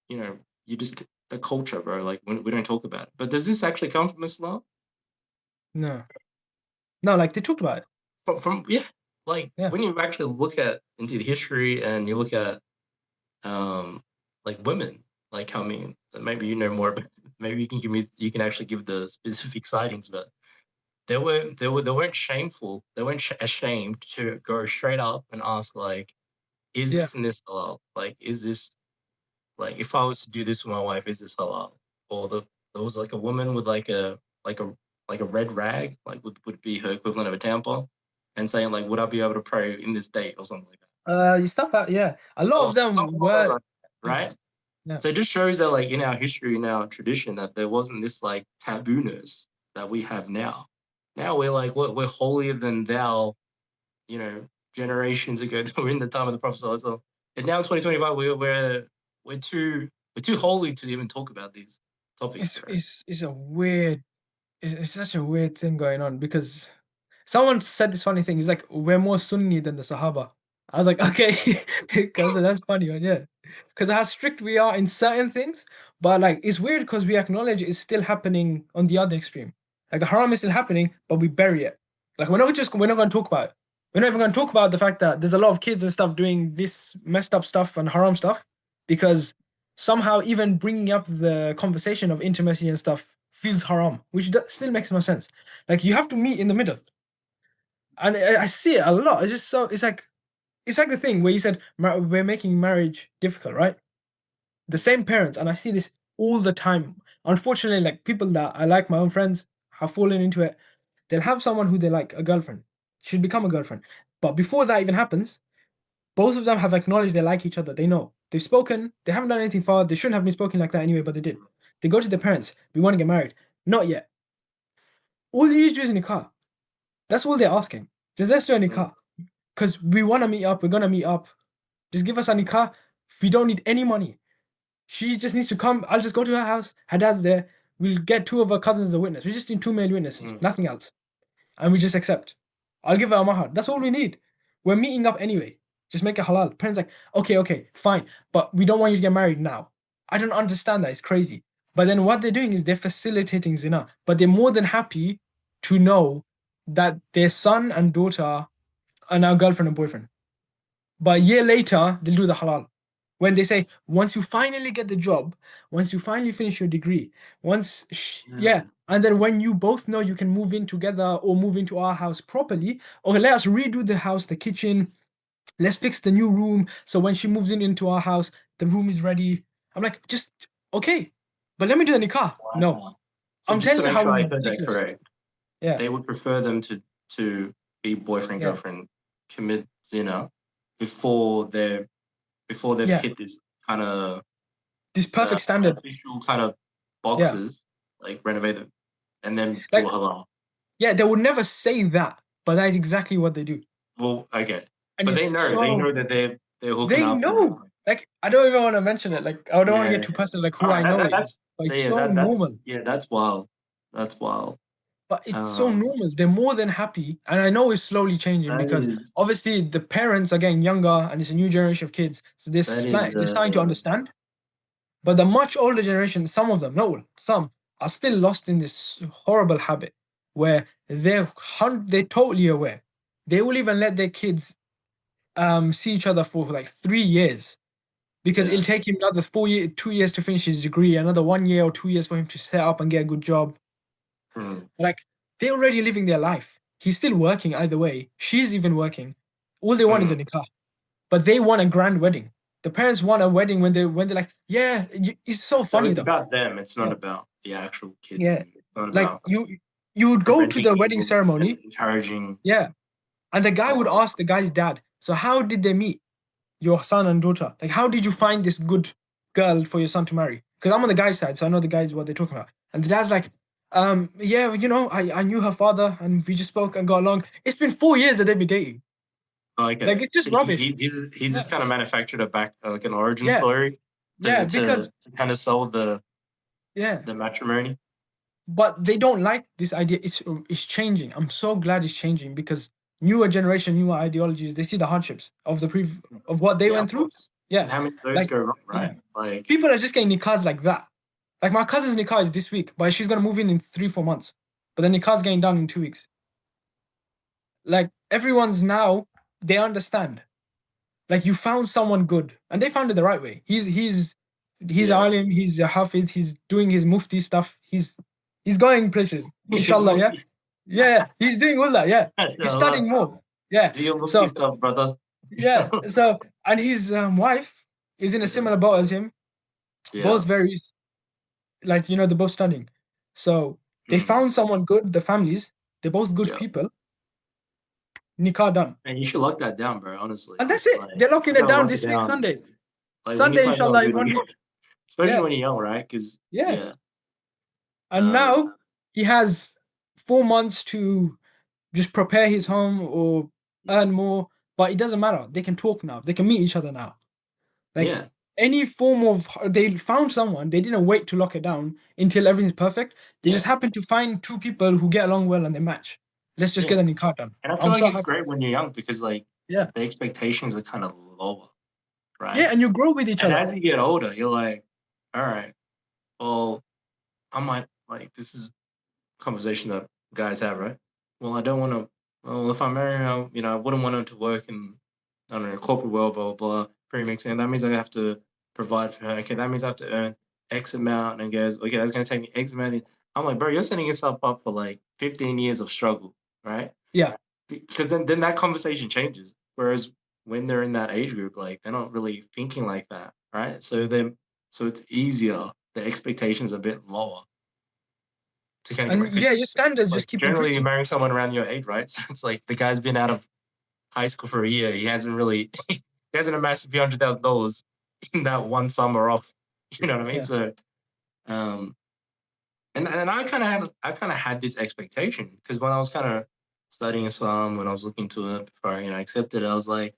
Speaker 2: you just the culture, bro. Like we don't talk about it. But does this actually come from Islam?
Speaker 1: No. No, like they talked about it.
Speaker 2: From yeah, like
Speaker 1: Yeah.
Speaker 2: when you actually look at into the history and you look at like women, like I mean, maybe you know more, but maybe you can actually give the specific sightings, but they weren't shameful. They weren't ashamed to go straight up and ask like, is
Speaker 1: Yeah.
Speaker 2: this and this halal? Like, is this like if I was to do this with my wife, is this halal? Or there was like a woman with like a like a red rag, like would be her equivalent of a tampon, and saying like, would I be able to pray in this date or something like that?
Speaker 1: You stuff that, yeah. A lot
Speaker 2: Or
Speaker 1: of
Speaker 2: something
Speaker 1: them
Speaker 2: along those
Speaker 1: were.
Speaker 2: lines, right?
Speaker 1: Yeah.
Speaker 2: So it just shows that like in our history, in our tradition, that there wasn't this like tabooness that we have now. Now we're like we're holier than thou, you know, generations ago that were in the time of the Prophet. And now in 2025, we're too holy to even talk about these topics,
Speaker 1: It's
Speaker 2: bro.
Speaker 1: it's it's a weird it's such a weird thing going on because someone said this funny thing. He's like, "We're more Sunni than the Sahaba." I was like, "Okay," because that's funny, one, yeah. Because how strict we are in certain things, but like it's weird because we acknowledge it's still happening on the other extreme. Like the haram is still happening, but we bury it. Like we're not going to talk about it. We're not even going to talk about the fact that there's a lot of kids and stuff doing this messed up stuff and haram stuff because somehow even bringing up the conversation of intimacy and stuff feels haram, which still makes no sense. Like you have to meet in the middle, and I see it a lot. It's just so it's like the thing where you said we're making marriage difficult, right? The same parents, and I see this all the time. Unfortunately, like people that I like, my own friends, have fallen into it. They'll have someone who they like, a girlfriend, should become a girlfriend, but before that even happens, both of them have acknowledged they like each other. They know they've spoken. They haven't done anything far. They shouldn't have been spoken like that anyway, but they did. They go to their parents. We want to get married. Not yet. All you need to do is in a car. That's all they're asking. Just let's do a
Speaker 2: Mm,
Speaker 1: nikah. Because we want to meet up. We're going to meet up. Just give us a nikah. We don't need any money. She just needs to come. I'll just go to her house. Her dad's there. We'll get two of her cousins as a witness. We just need two male witnesses.
Speaker 2: mm,
Speaker 1: Nothing else. And we just accept. I'll give her a mahar. That's all we need. We're meeting up anyway. Just make it halal. Parents like, okay, fine. But we don't want you to get married now. I don't understand that. It's crazy. But then what they're doing is they're facilitating zina. But they're more than happy to know that their son and daughter are now girlfriend and boyfriend. But a year later, they'll do the halal. When they say, once you finally get the job, once you finally finish your degree, yeah,
Speaker 2: mm,
Speaker 1: and then when you both know you can move in together or move into our house properly, or let us redo the house, the kitchen, let's fix the new room. So when she moves in into our house, the room is ready. I'm like, just okay, but let me do the nikah. No,
Speaker 2: wow. So
Speaker 1: I'm
Speaker 2: just to
Speaker 1: telling you
Speaker 2: make
Speaker 1: how
Speaker 2: sure I heard that
Speaker 1: ridiculous.
Speaker 2: correct,
Speaker 1: Yeah,
Speaker 2: they would prefer them to be boyfriend
Speaker 1: yeah,
Speaker 2: girlfriend, commit zina before they've
Speaker 1: yeah.
Speaker 2: hit this kind of
Speaker 1: This perfect standard.
Speaker 2: official kind of
Speaker 1: Yeah,
Speaker 2: boxes, like renovate them and then do
Speaker 1: like
Speaker 2: a halal.
Speaker 1: yeah, they would never say that, but that is exactly what they do.
Speaker 2: Well, okay,
Speaker 1: And
Speaker 2: but
Speaker 1: it's
Speaker 2: they
Speaker 1: so
Speaker 2: know that they're hooking
Speaker 1: they
Speaker 2: up and it's
Speaker 1: know.
Speaker 2: like
Speaker 1: Like I don't even want to mention it. Like I don't want to get
Speaker 2: yeah.
Speaker 1: too personal, like
Speaker 2: All
Speaker 1: who
Speaker 2: right,
Speaker 1: I know it is.
Speaker 2: that's
Speaker 1: But it's
Speaker 2: yeah,
Speaker 1: so
Speaker 2: that's
Speaker 1: normal.
Speaker 2: yeah, that's wild. That's wild.
Speaker 1: But it's so
Speaker 2: Um,
Speaker 1: normal. They're more than happy. And I know it's slowly changing
Speaker 2: that
Speaker 1: because
Speaker 2: is
Speaker 1: obviously the parents are getting younger and it's a new generation of kids. So
Speaker 2: that is
Speaker 1: they're starting to understand. But the much older generation, some of them, not all, some are still lost in this horrible habit where they're totally aware. They will even let their kids see each other for like 3 years because
Speaker 2: yeah.
Speaker 1: it'll take him another 4 years, 2 years to finish his degree, another 1 year or 2 years for him to set up and get a good job.
Speaker 2: Mm,
Speaker 1: Like they're already living their life. He's still working either way. She's even working. All they want is
Speaker 2: mm.
Speaker 1: a nikah, but they want a grand wedding. The parents want a wedding when they're like, yeah, it's so
Speaker 2: So
Speaker 1: funny
Speaker 2: it's
Speaker 1: though.
Speaker 2: about them. It's not
Speaker 1: Yeah,
Speaker 2: about the actual kids,
Speaker 1: yeah.
Speaker 2: and it's not
Speaker 1: Like
Speaker 2: about
Speaker 1: you would go to
Speaker 2: preventing
Speaker 1: the wedding
Speaker 2: evil and
Speaker 1: ceremony,
Speaker 2: encouraging.
Speaker 1: yeah, and the guy would
Speaker 2: Um,
Speaker 1: ask the guy's dad, So how did they meet, your son and daughter? Like, how did you find this good girl for your son to marry? Because I'm on the guy's side, so I know the guys what they're talking about. And the dad's like, yeah, I knew her father and we just spoke and got along. It's been 4 years that they've been dating. Like,
Speaker 2: Okay.
Speaker 1: it's just rubbish.
Speaker 2: He's just
Speaker 1: Yeah,
Speaker 2: kind of manufactured a back like an origin
Speaker 1: yeah,
Speaker 2: story
Speaker 1: yeah,
Speaker 2: to
Speaker 1: because
Speaker 2: kind of sell
Speaker 1: yeah,
Speaker 2: the matrimony.
Speaker 1: but they don't like this idea. It's changing. I'm so glad it's changing because newer generation, newer ideologies, they see the hardships of of what they
Speaker 2: Yeah,
Speaker 1: went
Speaker 2: of
Speaker 1: through.
Speaker 2: course. Because
Speaker 1: Yeah,
Speaker 2: how many of those
Speaker 1: like
Speaker 2: go wrong, right?
Speaker 1: yeah,
Speaker 2: Like,
Speaker 1: people are just getting nikahs like that. Like my cousin's nikah is this week, but she's gonna move in 3-4 months. But the nikah's getting done in 2 weeks. Like everyone's now, they understand. Like you found someone good, and they found it the right way. He's
Speaker 2: yeah.
Speaker 1: alim, he's a hafiz, he's doing his mufti stuff. He's going places.
Speaker 2: It's
Speaker 1: Inshallah, yeah.
Speaker 2: mostly,
Speaker 1: Yeah, he's doing all that. Yeah, he's
Speaker 2: mashallah.
Speaker 1: studying more. Yeah.
Speaker 2: Do your mufti
Speaker 1: So
Speaker 2: stuff, brother.
Speaker 1: yeah. So and his wife is in a
Speaker 2: Yeah.
Speaker 1: similar boat as him.
Speaker 2: Yeah.
Speaker 1: Both very like they're both studying. So they
Speaker 2: Mm,
Speaker 1: found someone good. The families, they're both good
Speaker 2: yeah.
Speaker 1: people. Nikah done,
Speaker 2: And you should lock that down, bro, honestly.
Speaker 1: and that's it.
Speaker 2: Like,
Speaker 1: They're locking
Speaker 2: you
Speaker 1: it
Speaker 2: gotta
Speaker 1: down
Speaker 2: lock it
Speaker 1: this week,
Speaker 2: down.
Speaker 1: Sunday.
Speaker 2: Like, when you
Speaker 1: Sunday,
Speaker 2: find out
Speaker 1: inshallah, in
Speaker 2: good,
Speaker 1: 1 week.
Speaker 2: especially
Speaker 1: Yeah,
Speaker 2: when you're young, right? Because,
Speaker 1: yeah.
Speaker 2: yeah.
Speaker 1: And
Speaker 2: Um,
Speaker 1: now he has 4 months to just prepare his home or earn more, but it doesn't matter. They can talk now. They can meet each other now. Like
Speaker 2: yeah.
Speaker 1: any form of, they found someone. They didn't wait to lock it down until everything's perfect. They
Speaker 2: Yeah.
Speaker 1: just happened to find two people who get along well and they match. Let's just get
Speaker 2: Yeah.
Speaker 1: the nikah done.
Speaker 2: And I feel
Speaker 1: I'm
Speaker 2: like
Speaker 1: so
Speaker 2: it's
Speaker 1: happy.
Speaker 2: great when you're young because, like,
Speaker 1: Yeah,
Speaker 2: the expectations are kind of lower,
Speaker 1: yeah,
Speaker 2: right?
Speaker 1: and you grow with each
Speaker 2: And
Speaker 1: other.
Speaker 2: as you get older, you're like, all right, well, I might, like, this is a conversation that guys have, right? Well, I don't want to, well, if I marry her, I wouldn't want her to work in, I don't know, corporate world, blah, blah, blah, premix. And that means I have to provide for her. Okay, that means I have to earn X amount. And goes, okay, that's going to take me X amount. I'm like, bro, you're setting yourself up for like 15 years of struggle, right?
Speaker 1: Yeah,
Speaker 2: Because then that conversation changes. Whereas when they're in that age group, like they're not really thinking like that, right? So it's easier. The expectations are a bit lower to kind of get married.
Speaker 1: and
Speaker 2: 'Cause,
Speaker 1: yeah, your standards
Speaker 2: like,
Speaker 1: just keep
Speaker 2: generally, you're
Speaker 1: increasing.
Speaker 2: marrying someone around your age, right? So it's like the guy's been out of high school for a year. He hasn't really, he hasn't amassed a few $100,000 in that one summer off. You know what I mean?
Speaker 1: Yeah,
Speaker 2: So, um, and I kind of had this expectation because when I was kind of studying Islam, when I was looking to it before I accepted it,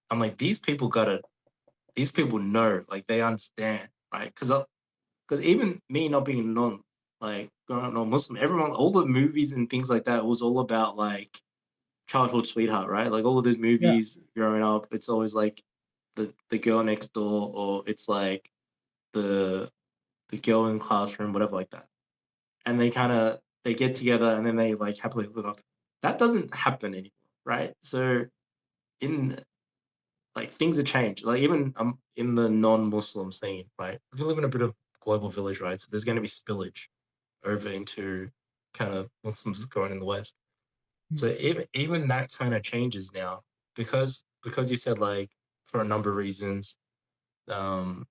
Speaker 2: I'm like, these people know, like they understand, right? Because even me not being like growing up non-Muslim, everyone, all the movies and things like that was all about like childhood sweetheart, right? Like all of those
Speaker 1: yeah,
Speaker 2: movies growing up, it's always like the girl next door, or it's like the the girl in classroom, whatever like that. And they get together and then they like happily live after. That doesn't happen anymore, right? So in like things have changed. Like even in the non-Muslim scene, right? We live in a bit of global village, right? So there's going to be spillage over into kind of Muslims growing in the West.
Speaker 1: mm,
Speaker 2: So even that kind of changes now because you said like for a number of reasons, um,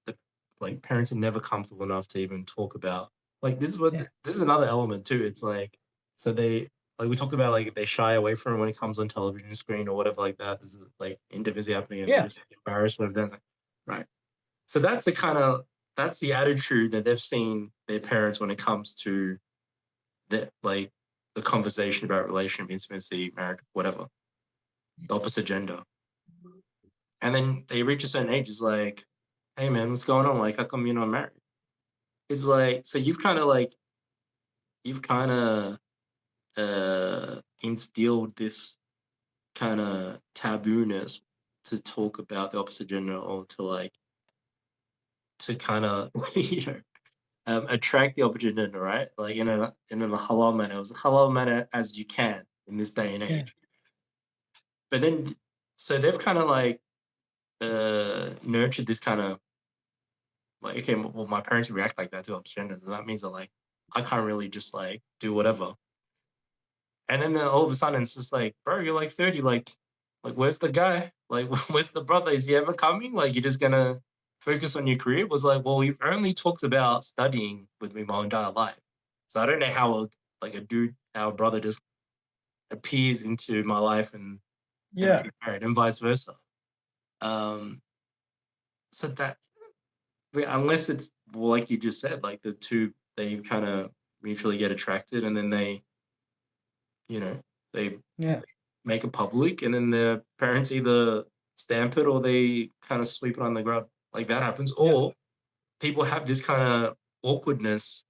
Speaker 2: the like parents are never comfortable enough to even talk about like
Speaker 1: yeah,
Speaker 2: this is another element too. It's like so they like we talked about like they shy away from it when it comes on television screen or whatever like that. There's like intimacy happening and they're
Speaker 1: yeah.
Speaker 2: just embarrassed with them, right? So that's the attitude that they've seen their parents when it comes to like the conversation about relationship, intimacy, marriage, whatever, the opposite gender. And then they reach a certain age, it's like, hey man, what's going on? Like, how come you're not married? It's like, so you've kind of instilled this kind of tabooness to talk about the opposite gender or to like to kind of attract the opposite gender, right? Like in a halal manner, as halal manner as you can in this day and
Speaker 1: Yeah.
Speaker 2: age. But then, so they've kind of like nurtured this kind of like, okay, well, my parents react like that to opposite gender. That means that like I can't really just like do whatever. And then all of a sudden it's just like, bro, you're like 30, like where's the guy? Like where's the brother? Is he ever coming? Like you're just gonna focus on your career? It was like, well, we've only talked about studying with me my entire life. So I don't know how like a dude, our brother just appears into my life and and
Speaker 1: Yeah.
Speaker 2: getting married, and vice versa. Um, so that unless it's well, like you just said, like the two they kind of mutually get attracted, and then you know, they
Speaker 1: Yeah.
Speaker 2: make it public, and then the parents either stamp it or they kind of sweep it on the ground. Like that happens,
Speaker 1: Yeah.
Speaker 2: or people have this kind of awkwardness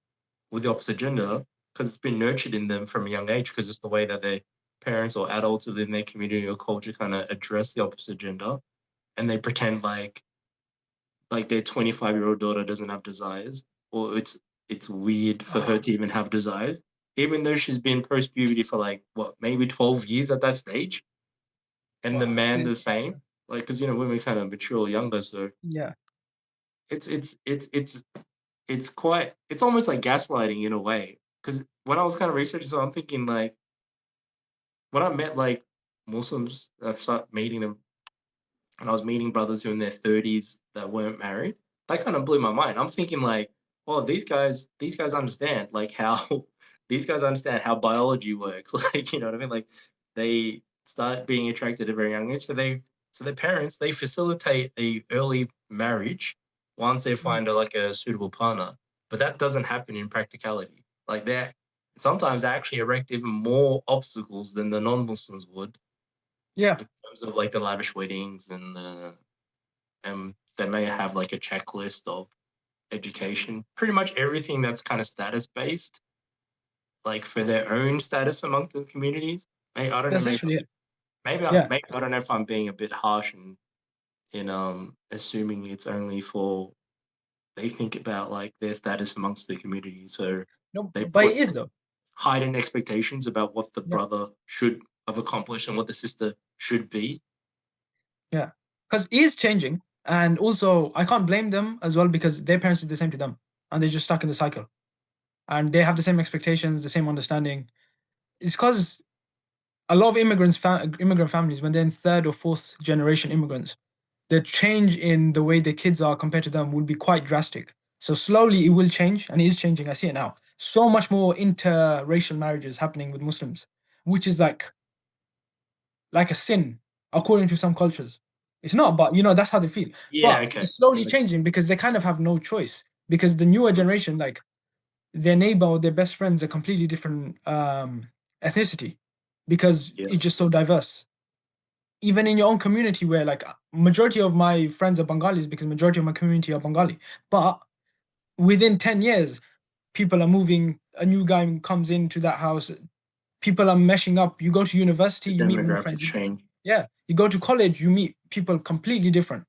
Speaker 2: with the opposite gender because it's been nurtured in them from a young age because it's the way that their parents or adults within their community or culture kind of address the opposite gender, and they pretend like their 25-year-old daughter doesn't have desires, or it's weird for her
Speaker 1: Oh,
Speaker 2: to even have desires, even though she's been post puberty for like what, maybe 12 years at that stage, and the
Speaker 1: wow.
Speaker 2: man the same. Like, because women kind of mature younger, so
Speaker 1: Yeah.
Speaker 2: it's it's it's it's it's quite it's almost like gaslighting in a way. Because when I was kind of researching, so I'm thinking like when I met like Muslims, I've started meeting them and I was meeting brothers who are in their 30s that weren't married, that kind of blew my mind. I'm thinking like, well, these guys understand like how these guys understand how biology works. Like, you know what I mean? Like they start being attracted at a very young age. So their parents, they facilitate a early marriage once they
Speaker 1: Mm.
Speaker 2: find like a suitable partner. But that doesn't happen in practicality. Like that sometimes they actually erect even more obstacles than the non-Muslims would
Speaker 1: Yeah.
Speaker 2: in terms of like the lavish weddings and they may have like a checklist of education, pretty much everything that's kind of status based, like for their own status among the communities. I don't know,
Speaker 1: That's literally it. Yeah.
Speaker 2: maybe I don't know if I'm being a bit harsh in assuming it's only for they think about like their status amongst the community, so
Speaker 1: No,
Speaker 2: they
Speaker 1: but
Speaker 2: put
Speaker 1: it is though.
Speaker 2: heightened expectations about what the
Speaker 1: Yeah.
Speaker 2: brother should have accomplished and what the sister should be.
Speaker 1: Yeah. Because it is changing. And also, I can't blame them as well because their parents did the same to them. And they're just stuck in the cycle. And they have the same expectations, the same understanding. It's because a lot of immigrant families, when they're in third or fourth generation immigrants, the change in the way the kids are compared to them will be quite drastic. So slowly it will change, and it is changing. I see it now. So much more interracial marriages happening with Muslims, which is like a sin according to some cultures. It's not, but that's how they feel.
Speaker 2: Yeah,
Speaker 1: But
Speaker 2: okay.
Speaker 1: it's slowly
Speaker 2: Yeah,
Speaker 1: changing because they kind of have no choice. Because the newer
Speaker 2: mm,
Speaker 1: generation, like their neighbor or their best friends, are completely different ethnicity because
Speaker 2: yeah,
Speaker 1: it's just so diverse. Even in your own community, where like majority of my friends are Bengalis because majority of my community are Bengali, but within 10 years, people are moving. A new guy comes into that house. People are meshing up. You go to university,
Speaker 2: the
Speaker 1: you meet new
Speaker 2: demographics
Speaker 1: friends.
Speaker 2: change.
Speaker 1: Yeah, you go to college, you meet people completely different,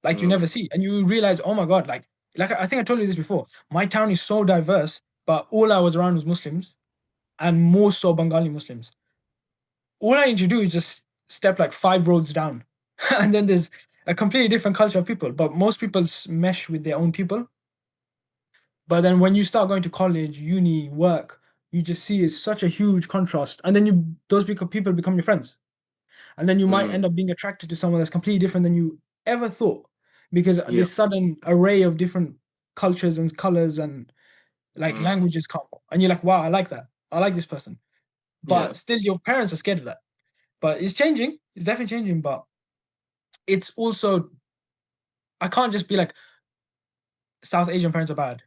Speaker 1: like you
Speaker 2: Mm,
Speaker 1: never see, and you realize, oh my god, like I think I told you this before. My town is so diverse, but all I was around was Muslims, and more so Bengali Muslims. All I need to do is just step like 5 roads down, and then there's a completely different culture of people. But most people mesh with their own people. But then when you start going to college, uni, work, you just see it's such a huge contrast, and then those people become your friends. And then you might
Speaker 2: mm,
Speaker 1: end up being attracted to someone that's completely different than you ever thought because
Speaker 2: yeah,
Speaker 1: this sudden array of different cultures and colors and like
Speaker 2: mm,
Speaker 1: languages come and you're like, wow, I like that, I like this person,
Speaker 2: yeah,
Speaker 1: but still your parents are scared of that. But it's changing, it's definitely changing, but it's also, I can't just be like South Asian parents are bad.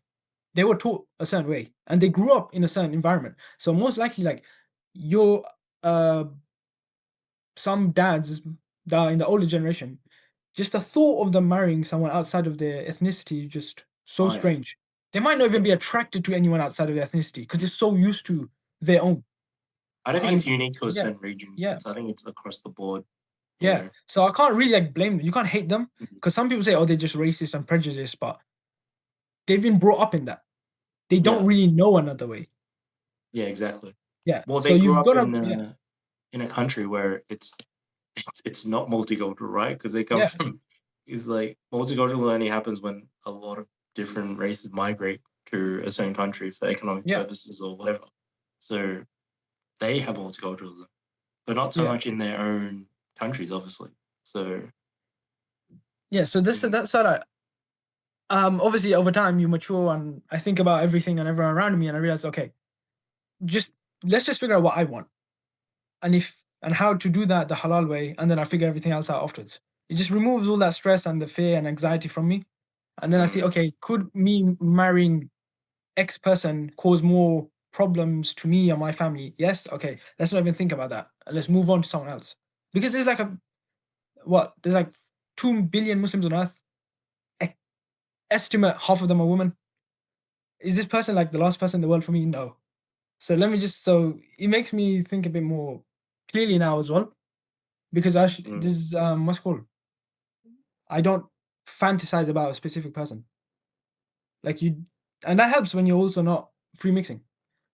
Speaker 1: They were taught a certain way and they grew up in a certain environment, so most likely like your uh some dads that are in the older generation, just the thought of them marrying someone outside of their ethnicity is just so
Speaker 2: oh, yeah,
Speaker 1: strange. They might not
Speaker 2: yeah.
Speaker 1: even be attracted to anyone outside of their ethnicity because they're so used to their own.
Speaker 2: I don't think it's
Speaker 1: And
Speaker 2: unique to a
Speaker 1: yeah,
Speaker 2: certain region.
Speaker 1: yeah,
Speaker 2: I think it's across the board, you
Speaker 1: yeah.
Speaker 2: know?
Speaker 1: So I can't really like blame them. You can't hate them
Speaker 2: Mhm.
Speaker 1: because some people say, oh, they're just racist and prejudiced, but they've been brought up in that. They don't
Speaker 2: Yeah,
Speaker 1: really know another way.
Speaker 2: yeah, exactly.
Speaker 1: Yeah.
Speaker 2: Well,
Speaker 1: So
Speaker 2: they grew
Speaker 1: you've
Speaker 2: up
Speaker 1: got to, yeah,
Speaker 2: in a country where it's not multicultural, right? Because they come
Speaker 1: yeah,
Speaker 2: from it's like multicultural only happens when a lot of different races migrate to a certain country for economic
Speaker 1: yeah,
Speaker 2: purposes or whatever. So they have multiculturalism, but not so
Speaker 1: yeah,
Speaker 2: much in their own countries, obviously. So
Speaker 1: yeah. So this
Speaker 2: mm,
Speaker 1: that's what I obviously over time you mature and I think about everything and everyone around me and I realize, okay, just let's just figure out what I want. And if and how to do that the halal way, and then I figure everything else out afterwards. It just removes all that stress and the fear and anxiety from me. And then I see,
Speaker 2: Mm.
Speaker 1: okay, could me marrying X person cause more problems to me or my family? Yes. Okay. Let's not even think about that. Let's move on to someone else. Because there's like there's like 2 billion Muslims on earth. E- Estimate half of them are women. Is this person like the last person in the world for me? No. So it makes me think a bit more clearly now as well. Because
Speaker 2: Mm.
Speaker 1: this what's it called? I don't fantasize about a specific person. Like you, and that helps when you're also not free mixing.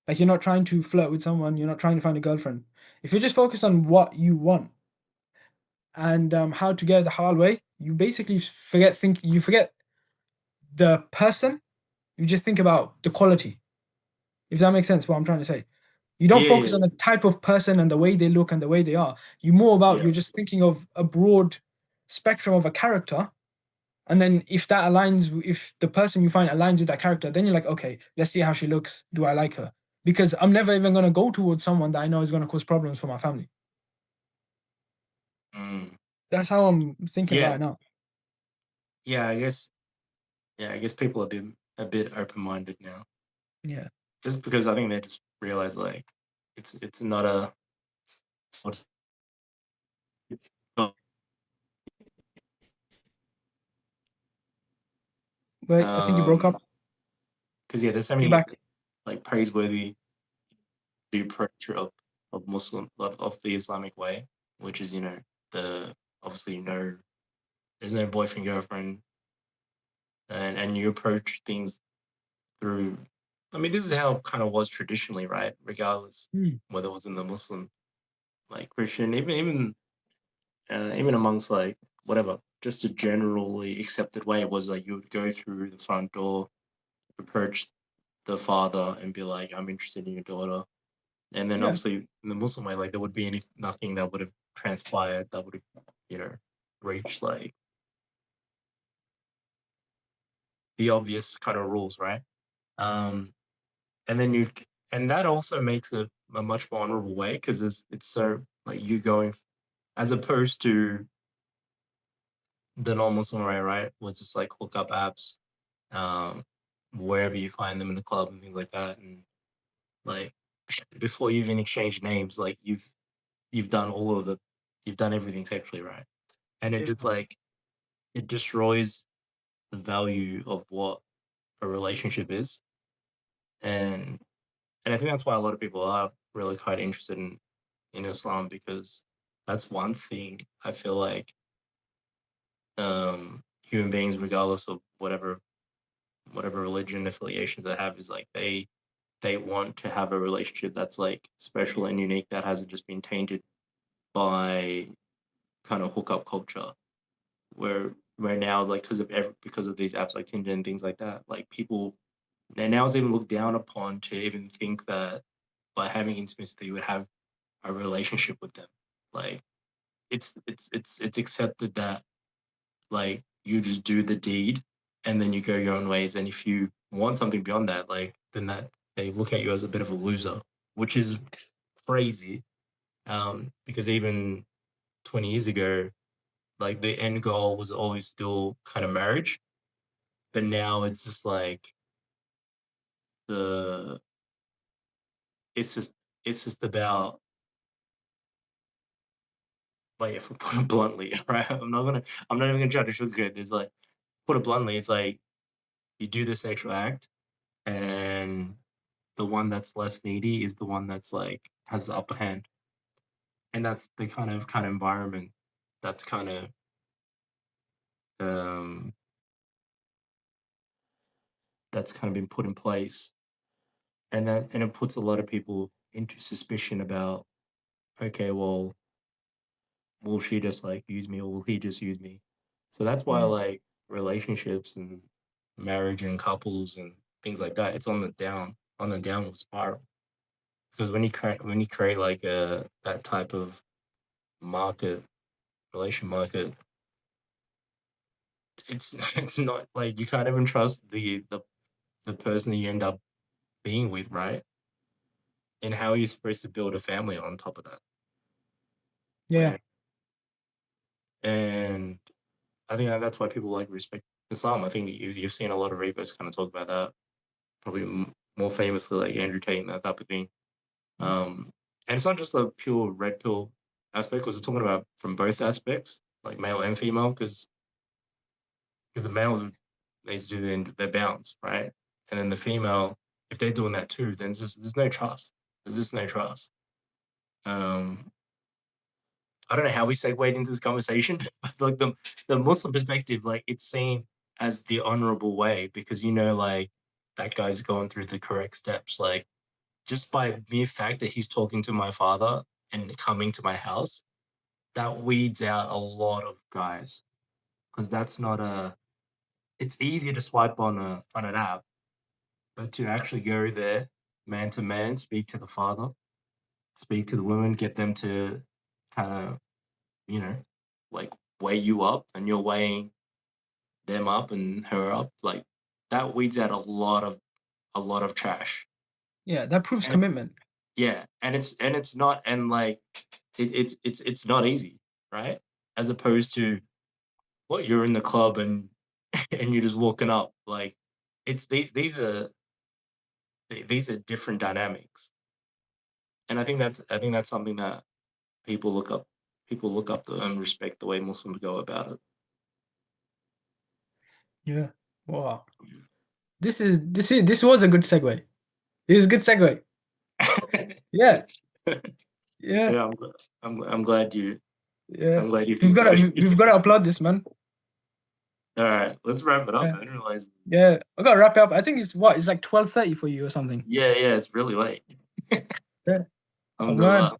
Speaker 1: Like you're not trying to flirt with someone, you're not trying to find a girlfriend. If you're just focused on what you want and how to get it the halal way, you basically you forget the person, you just think about the quality. If that makes sense, what I'm trying to say. You don't
Speaker 2: Yeah,
Speaker 1: focus
Speaker 2: yeah,
Speaker 1: on the type of person and the way they look and the way they are.
Speaker 2: yeah.
Speaker 1: You're just thinking of a broad spectrum of a character. And then if the person you find aligns with that character, then you're like, okay, let's see how she looks. Do I like her? Because I'm never even going to go towards someone that I know is going to cause problems for my family.
Speaker 2: Mm.
Speaker 1: That's how I'm thinking about
Speaker 2: Yeah,
Speaker 1: it now.
Speaker 2: yeah. I guess people are a bit open minded now,
Speaker 1: Yeah.
Speaker 2: just because I think they just realize like it's not a it's not,
Speaker 1: Wait, I think you broke up.
Speaker 2: because yeah, there's so
Speaker 1: You're
Speaker 2: many
Speaker 1: back.
Speaker 2: like praiseworthy the approach of Muslim of the Islamic way, which is the obviously no there's no boyfriend girlfriend, and you approach things through. I mean, this is how it kind of was traditionally, right? Regardless
Speaker 1: Mm,
Speaker 2: whether it was in the Muslim, like Christian, even amongst like whatever, just a generally accepted way was like you would go through the front door, approach the father, and be like, "I'm interested in your daughter." And then
Speaker 1: yeah.
Speaker 2: obviously in the Muslim way, like there would be nothing that would have transpired that would have, you know, reached like the obvious kind of rules, right? Um, and then and that also makes it a much more honorable way because it's so like you going as opposed to the non-Muslim way, right? Was just like hook up apps, um, wherever you find them in the club and things like that, and like before you even exchange names, like you've done you've done everything sexually, right? And it
Speaker 1: Yeah.
Speaker 2: just like it destroys the value of what a relationship is, and I think that's why a lot of people are really quite interested in Islam because that's one thing I feel like human beings, regardless of whatever religion affiliations they have, is like they want to have a relationship that's like special and unique that hasn't just been tainted by kind of hookup culture where now like because of these apps like Tinder and things like that, like people and now it's even looked down upon to even think that by having intimacy you would have a relationship with them. Like it's accepted that like you just do the deed and then you go your own ways. And if you want something beyond that, like then that they look at you as a bit of a loser, which is crazy. Because even 20 years ago, like the end goal was always still kind of marriage, but now it's just like the it's just it's just about like if we put it bluntly, right? I'm not even gonna try to sugarcoat this. Like put it bluntly, it's like you do the sexual act and the one that's less needy is the one that's like has the upper hand. And that's the kind of environment that's um kind of been put in place. And it puts a lot of people into suspicion about okay, well, will she just like use me or will he just use me? So that's why
Speaker 1: Mm,
Speaker 2: like relationships and marriage and couples and things like that, it's on the downward spiral. Because when you create like that type of market, relation market, it's it's not like you can't even trust the person that you end up being with, right? And how are you supposed to build a family on top of that?
Speaker 1: Yeah.
Speaker 2: And I think that's why people like respect Islam. I think you've seen a lot of rapists kind of talk about that. Probably more famously like Andrew Tate and that type of thing. And it's not just a pure red pill aspect, because we're talking about from both aspects, like male and female, because the male needs to do their bounds, right? And then the female, if they're doing that too, then there's no trust. There's just no trust. I don't know how we segued into this conversation. I feel like the Muslim perspective, like it's seen as the honorable way, because like that guy's going through the correct steps. Like just by mere fact that he's talking to my father and coming to my house, that weeds out a lot of guys, because that's not a. It's easier to swipe on an app, but to actually go there, man to man, speak to the father, speak to the woman, get them to kind of like weigh you up, and you're weighing them up and her up, like that weeds out a lot of trash.
Speaker 1: Yeah, that proves
Speaker 2: And
Speaker 1: commitment.
Speaker 2: yeah, and it's not, and like it's not easy, right? As opposed to what you're in the club and and you're just walking up, like it's these are different dynamics. And I think that's something that people look up to and respect the way Muslims go about it.
Speaker 1: Yeah. Wow. This was a good segue. It was a good segue. Yeah. Yeah.
Speaker 2: Yeah, I'm glad you
Speaker 1: Yeah.
Speaker 2: I'm glad you
Speaker 1: We've
Speaker 2: think
Speaker 1: got
Speaker 2: so.
Speaker 1: to we've got to applaud this, man.
Speaker 2: All right, let's wrap it up.
Speaker 1: Yeah.
Speaker 2: I didn't realize.
Speaker 1: Yeah. I got to wrap it up. I think it's what? It's like 12:30 for you or something.
Speaker 2: Yeah, it's really late.
Speaker 1: Yeah. Oh,
Speaker 2: Alhamdulillah.
Speaker 1: man.